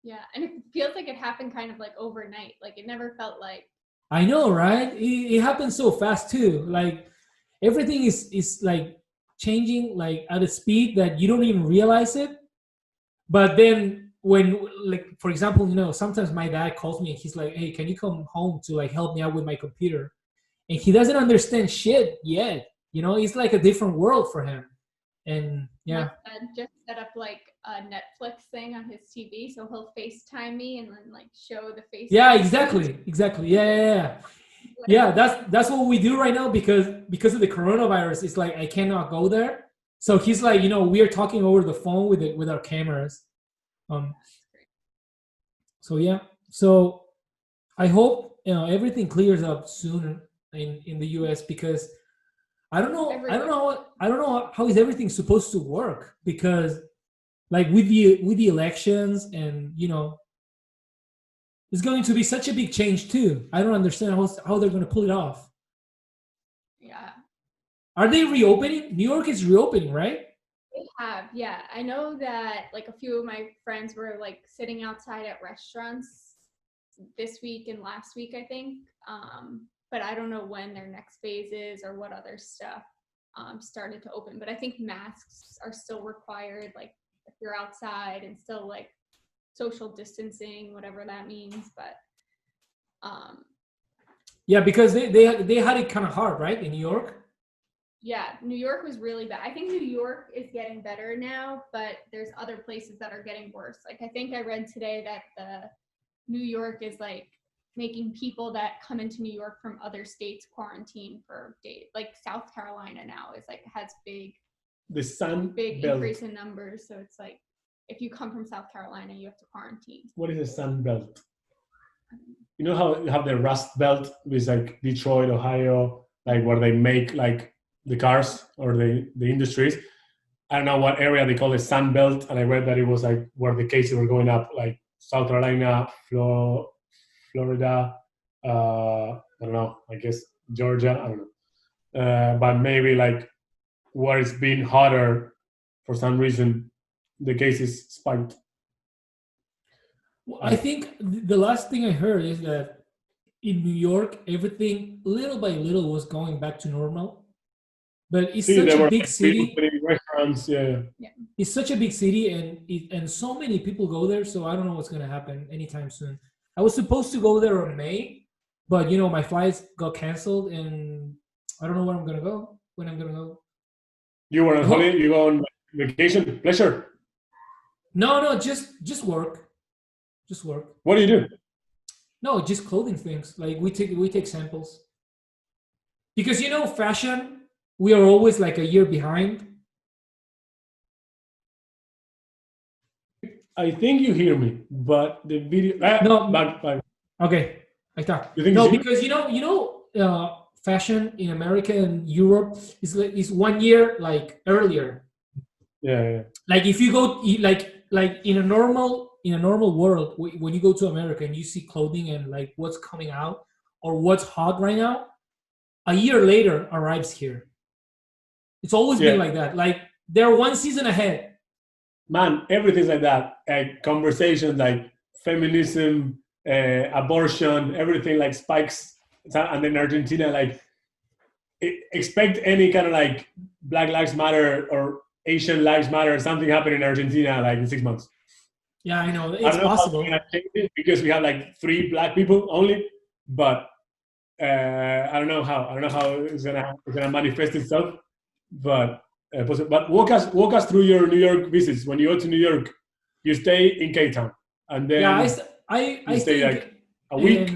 [SPEAKER 3] Yeah, and it feels like it happened kind of like overnight. Like it never felt like.
[SPEAKER 2] I know, right? It happened so fast too. Like everything is like changing like at a speed that you don't even realize it. But then when, like, for example, you know, sometimes my dad calls me and he's like, hey, can you come home to like help me out with my computer? And he doesn't understand shit yet. You know, it's like a different world for him. And yeah.
[SPEAKER 3] My dad just set up like a Netflix thing on his TV, so he'll FaceTime me and then like show the face.
[SPEAKER 2] Yeah, exactly. Yeah, that's what we do right now because of the coronavirus. It's like I cannot go there. So he's like, you know, we are talking over the phone with our cameras. So yeah. So I hope, you know, everything clears up soon in the US, because I don't know how is everything supposed to work, because like with the elections, and you know, it's going to be such a big change too. I don't understand how they're going to pull it off.
[SPEAKER 3] Yeah.
[SPEAKER 2] Are they reopening? New York is reopening, right?
[SPEAKER 3] They have, yeah. I know that like a few of my friends were like sitting outside at restaurants this week and last week, I think. But I don't know when their next phase is or what other stuff started to open. But I think masks are still required, like if you're outside, and still like social distancing, whatever that means. But
[SPEAKER 2] yeah, because they had it kind of hard, right, in New York?
[SPEAKER 3] Yeah, New York was really bad. I think New York is getting better now, but there's other places that are getting worse. Like I think I read today that the New York is like making people that come into New York from other states quarantine for days. Like South Carolina now is like has
[SPEAKER 1] the Sun
[SPEAKER 3] big
[SPEAKER 1] Belt.
[SPEAKER 3] increase in numbers. So it's like if you come from South Carolina, you have to quarantine.
[SPEAKER 1] What is the Sun Belt? You know how you have the Rust Belt with like Detroit, Ohio, like where they make like the cars or the industries. I don't know what area they call the Sun Belt, and I read that it was like where the cases were going up, like South Carolina, Florida, I don't know, I guess Georgia, I don't know. But maybe like where it's been hotter for some reason, the cases spiked.
[SPEAKER 2] Well, I think the last thing I heard is that in New York, everything little by little was going back to normal. But it's such a big city.
[SPEAKER 1] Restaurants, yeah.
[SPEAKER 2] It's such a big city, and so many people go there. So I don't know what's gonna happen anytime soon. I was supposed to go there in May, but you know my flights got canceled, and I don't know where I'm gonna go. When I'm gonna go.
[SPEAKER 1] You were on holiday? You go on vacation? Pleasure?
[SPEAKER 2] No, just work. Just work.
[SPEAKER 1] What do you do?
[SPEAKER 2] No, just clothing things. Like we take samples. Because you know, fashion, we are always like a year behind.
[SPEAKER 1] I think you hear me, but the video.
[SPEAKER 2] No.
[SPEAKER 1] Back.
[SPEAKER 2] Okay, ahí está.
[SPEAKER 1] You think
[SPEAKER 2] No, because you know, fashion in America and Europe is 1 year like earlier.
[SPEAKER 1] Yeah.
[SPEAKER 2] Like if you go like in a normal world, when you go to America and you see clothing and like what's coming out or what's hot right now, a year later arrives here. It's always been like that. Like they're one season ahead.
[SPEAKER 1] Man, everything's like that. Conversations like feminism, abortion, everything like spikes. And then Argentina, like expect any kind of like Black Lives Matter or Asian Lives Matter, something happen in Argentina like in 6 months.
[SPEAKER 2] Yeah, I know. It's possible.
[SPEAKER 1] Because we have like 3 black people only, but I don't know how it's gonna manifest itself. But walk us through your New York visits. When you go to New York, you stay in Cape Town, and then
[SPEAKER 2] I
[SPEAKER 1] stay like a week,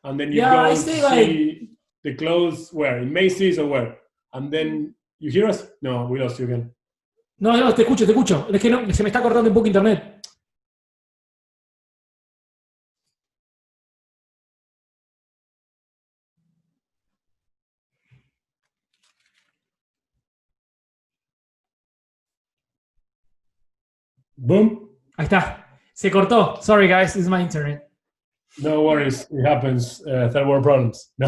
[SPEAKER 1] and then you go see the clothes where in Macy's or where, and then you hear us. No, we lost you again.
[SPEAKER 2] No, te escucho. Es que no, se me está cortando un poco internet.
[SPEAKER 1] Boom.
[SPEAKER 2] Ahí está. Se cortó. Sorry guys, this is my internet.
[SPEAKER 1] No worries, it happens. Third world problems. No,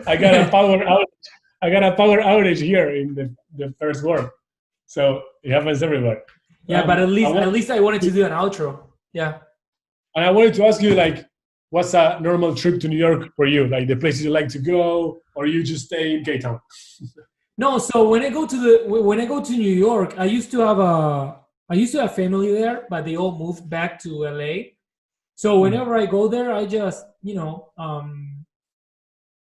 [SPEAKER 1] I got a power outage here in the first world, so it happens everywhere.
[SPEAKER 2] Yeah, but at least I wanted to do an outro. Yeah.
[SPEAKER 1] And I wanted to ask you, like, what's a normal trip to New York for you? Like the places you like to go, or you just stay in Cape Town?
[SPEAKER 2] No, so when I go to New York, I used to have family there, but they all moved back to LA. So whenever I go there, I just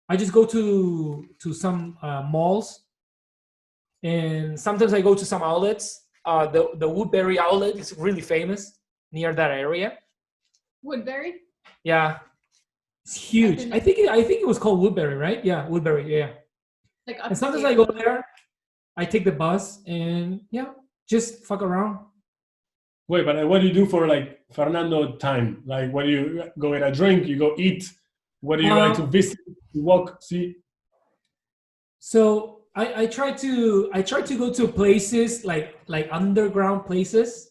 [SPEAKER 2] I just go to some malls, and sometimes I go to some outlets. The Woodbury outlet is really famous near that area.
[SPEAKER 3] Woodbury?
[SPEAKER 2] Yeah, it's huge. I think it was called Woodbury, right? Yeah, Woodbury. Yeah.
[SPEAKER 3] Like
[SPEAKER 2] and sometimes I go there, I take the bus, and just fuck around.
[SPEAKER 1] Wait, but what do you do for like Fernando time? Like, when you go get a drink, you go eat. What do you like to visit, to walk, see?
[SPEAKER 2] So I try to go to places like underground places.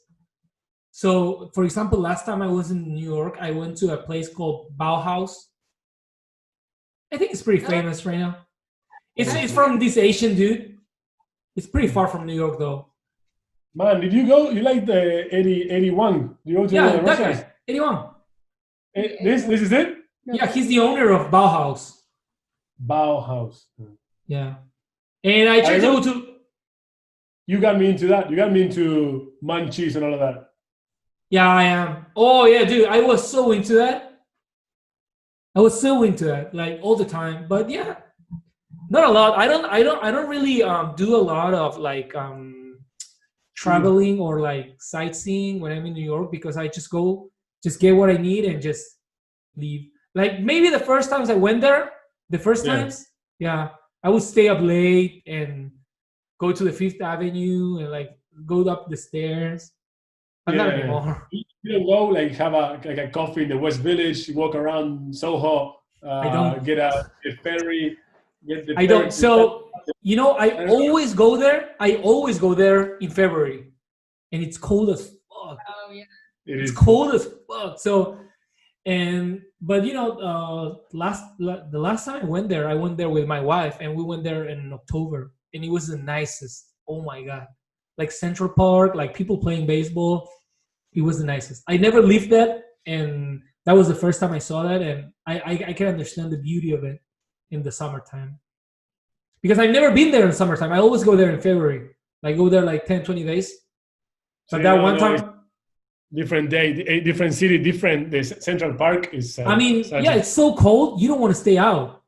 [SPEAKER 2] So for example, last time I was in New York, I went to a place called Bauhaus. I think it's pretty famous right now. It's from this Asian dude. It's pretty far from New York though.
[SPEAKER 1] Man, did you go? You like the 81? You go to
[SPEAKER 2] that guy, 81.
[SPEAKER 1] This is it?
[SPEAKER 2] Yeah, he's the owner of Bauhaus.
[SPEAKER 1] Bauhaus.
[SPEAKER 2] Yeah. And I tried to go to...
[SPEAKER 1] You got me into that. You got me into munchies and all of that.
[SPEAKER 2] Yeah, I am. Oh, yeah, dude. I was so into that. Like, all the time. But yeah, not a lot. I don't really do a lot of like traveling or like sightseeing when I'm in New York, because I just get what I need and just leave. Like maybe the first times I went there, yeah, I would stay up late and go to the Fifth Avenue and like go up the stairs. But not anymore.
[SPEAKER 1] You don't go like have a coffee in the West Village, walk around Soho,
[SPEAKER 2] I don't.
[SPEAKER 1] get a ferry.
[SPEAKER 2] I don't. So I always go there. I always go there in February, and it's cold as fuck.
[SPEAKER 3] Oh yeah.
[SPEAKER 2] It's cold as fuck. So, but the last time I went there with my wife, and we went there in October, and it was the nicest. Oh my god, like Central Park, like people playing baseball. It was the nicest. I never lived that, and that was the first time I saw that, and I can understand the beauty of it in the summertime. Because I've never been there in summertime. I always go there in February. I go there like 10, 20 days. But that one time...
[SPEAKER 1] Different day, different city, different... The Central Park is...
[SPEAKER 2] it's so cold, you don't want to stay out.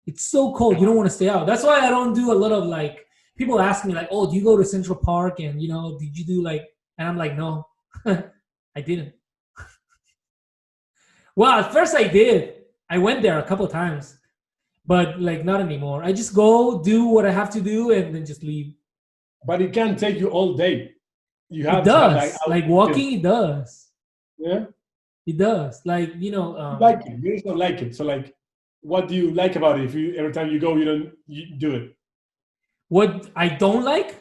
[SPEAKER 2] It's so cold, you don't want to stay out. That's why I don't do a lot of like... People ask me like, oh, do you go to Central Park? And, did you do like... And I'm like, no, I didn't. Well, at first I did. I went there a couple of times. But like not anymore. I just go do what I have to do and then just leave.
[SPEAKER 1] But it can take you all day. You have
[SPEAKER 2] it does. Like walking, it does.
[SPEAKER 1] Yeah.
[SPEAKER 2] It does. Like
[SPEAKER 1] like it. You just don't like it. So like, what do you like about it? If you every time you go, you do it.
[SPEAKER 2] What I don't like?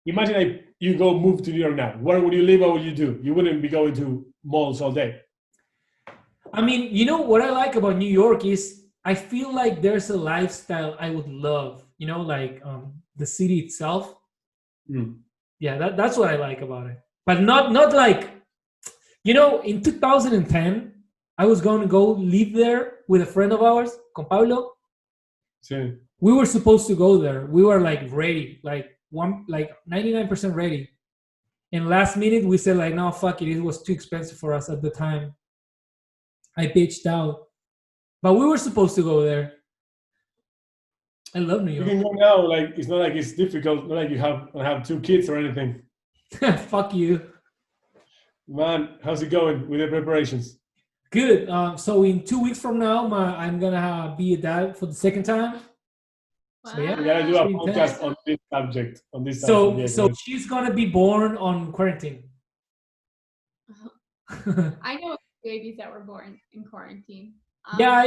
[SPEAKER 1] Imagine you go move to New York now. Where would you live? What would you do? You wouldn't be going to malls all day.
[SPEAKER 2] I mean, what I like about New York is I feel like there's a lifestyle I would love, like the city itself.
[SPEAKER 1] Mm.
[SPEAKER 2] Yeah, that's what I like about it. But not like, in 2010, I was going to go live there with a friend of ours, con Pablo.
[SPEAKER 1] Sí.
[SPEAKER 2] We were supposed to go there. We were like ready, like 99% ready. And last minute we said like, no, fuck it. It was too expensive for us at the time. I bitched out. But we were supposed to go there. I love New York.
[SPEAKER 1] You can go now. Like it's not like it's difficult. Not like you have 2 kids or anything.
[SPEAKER 2] Fuck you,
[SPEAKER 1] man. How's it going with the preparations?
[SPEAKER 2] Good. So in 2 weeks from now, I'm gonna be a dad for the second time.
[SPEAKER 3] Wow.
[SPEAKER 2] So yeah,
[SPEAKER 1] we gotta do a podcast on this subject.
[SPEAKER 2] So she's gonna be born on quarantine.
[SPEAKER 3] I know babies that were born in quarantine.
[SPEAKER 2] Yeah,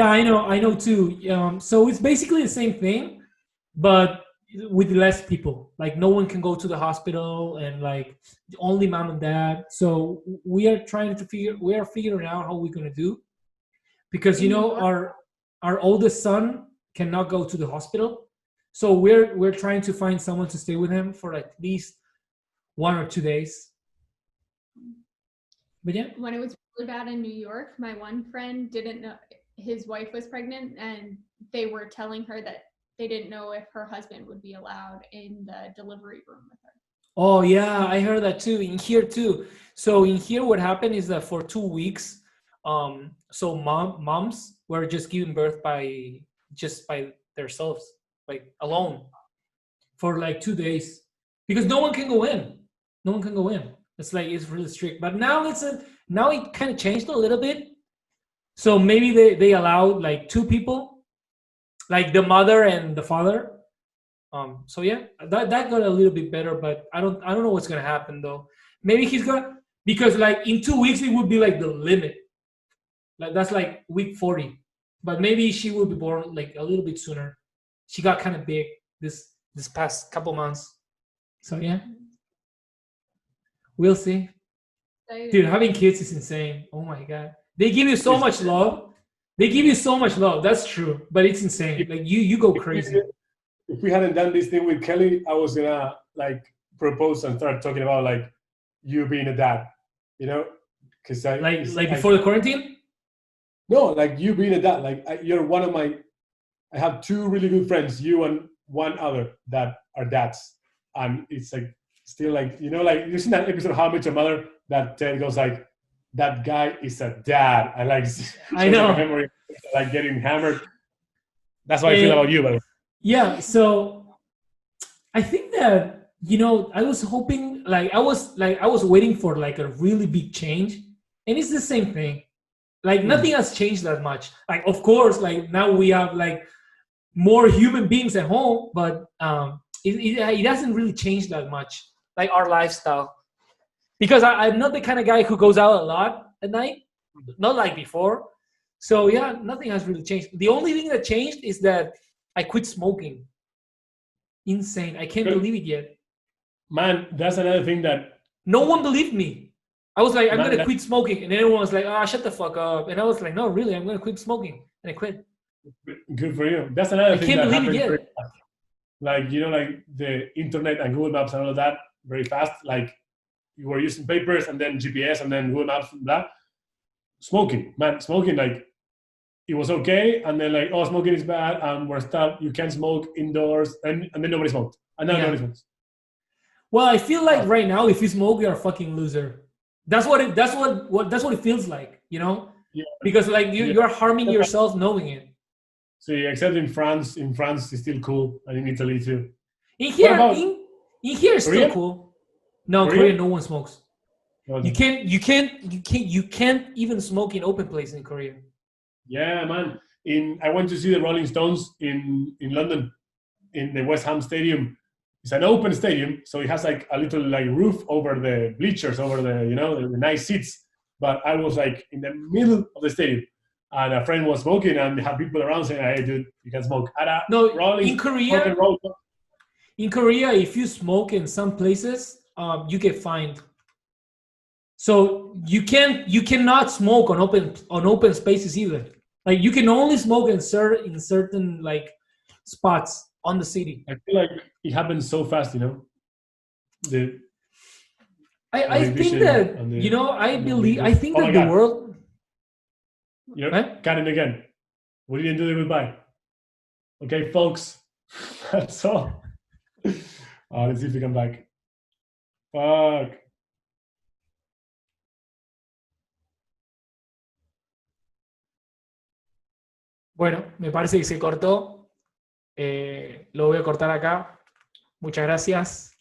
[SPEAKER 2] I know too. So it's basically the same thing, but with less people. Like no one can go to the hospital, and like only mom and dad. So we are figuring out how we're gonna do, because our oldest son cannot go to the hospital, so we're trying to find someone to stay with him for at least 1 or 2 days. But yeah,
[SPEAKER 3] when it was really bad in New York, my one friend didn't know his wife was pregnant, and they were telling her that they didn't know if her husband would be allowed in the delivery room with her.
[SPEAKER 2] Oh yeah, I heard that too. In here too. So in here, what happened is that for 2 weeks, so moms were just giving birth by themselves, like alone, for like 2 days, because no one can go in. No one can go in. It's like it's really strict. But now it kind of changed a little bit. So maybe they allowed like 2 people, like the mother and the father. So yeah, that got a little bit better, but I don't know what's gonna happen though. Maybe because like in 2 weeks it would be like the limit. Like that's like week 40. But maybe she will be born like a little bit sooner. She got kind of big this past couple months. So yeah. We'll see. Dude, having kids is insane. Oh my god. They give you so much love. That's true. But it's insane. Like you go crazy.
[SPEAKER 1] If we hadn't done this thing with Kelley, I was gonna like propose and start talking about like you being a dad, because
[SPEAKER 2] like before the quarantine.
[SPEAKER 1] No, like you being a dad. Like you're one of my. I have 2 really good friends, you and one other, that are dads, and it's like still like like you seen that episode of How I Met Your Mother that Ted goes like, that guy is a dad, and like
[SPEAKER 2] I know,
[SPEAKER 1] like, memory, like getting hammered. That's what I feel about you, by the way.
[SPEAKER 2] Yeah, so I think that I was hoping, I was waiting for like a really big change, and it's the same thing. Like nothing has changed that much. Like of course, like now we have like more human beings at home, but it hasn't really changed that much. Like our lifestyle, because I'm not the kind of guy who goes out a lot at night, not like before. So yeah, nothing has really changed. The only thing that changed is that I quit smoking. Insane! I can't believe it yet.
[SPEAKER 1] Man, that's another thing that
[SPEAKER 2] No one believed me. I was like, I'm
[SPEAKER 1] Man,
[SPEAKER 2] gonna quit smoking, and everyone was like, ah, shut the fuck up. And I was like, no, really, I'm gonna quit smoking, and I quit.
[SPEAKER 1] good for you. That's another
[SPEAKER 2] I
[SPEAKER 1] thing
[SPEAKER 2] can't
[SPEAKER 1] that
[SPEAKER 2] believe it
[SPEAKER 1] happens very
[SPEAKER 2] yet.
[SPEAKER 1] fast. Like, you know, like the internet and Google Maps and all of that very fast. Like you were using papers and then GPS and then Google Maps, blah. Smoking, man, smoking, like it was okay. And then like, oh, smoking is bad. And we're stuck. You can't smoke indoors. And then nobody smoked. And now nobody smokes.
[SPEAKER 2] Well, I feel like right now, if you smoke, you're a fucking loser. That's what it feels like, you know?
[SPEAKER 1] Yeah.
[SPEAKER 2] Because like you're harming yourself knowing it.
[SPEAKER 1] See, except in France it's still cool, and in Italy too.
[SPEAKER 2] In here,
[SPEAKER 1] about
[SPEAKER 2] in here it's still cool. No, Korea, no one smokes. You can't even smoke in open place in Korea.
[SPEAKER 1] Yeah, man. I went to see the Rolling Stones in London, in the West Ham Stadium. It's an open stadium, so it has like a little like roof over the bleachers, over the the nice seats. But I was like in the middle of the stadium, and a friend was smoking, and they had people around saying, "Hey, dude, you can smoke."
[SPEAKER 2] No, in Korea, if you smoke in some places, you get fined. So you cannot smoke on open spaces either. Like you can only smoke in certain like spots on the city.
[SPEAKER 1] I feel like it happens so fast,
[SPEAKER 2] I think that I think that the world.
[SPEAKER 1] Got it again. We didn't do the goodbye. Okay, folks. That's all. Let's see if we come back. Fuck.
[SPEAKER 2] Bueno, me parece que se cortó. Lo voy a cortar acá. Muchas gracias.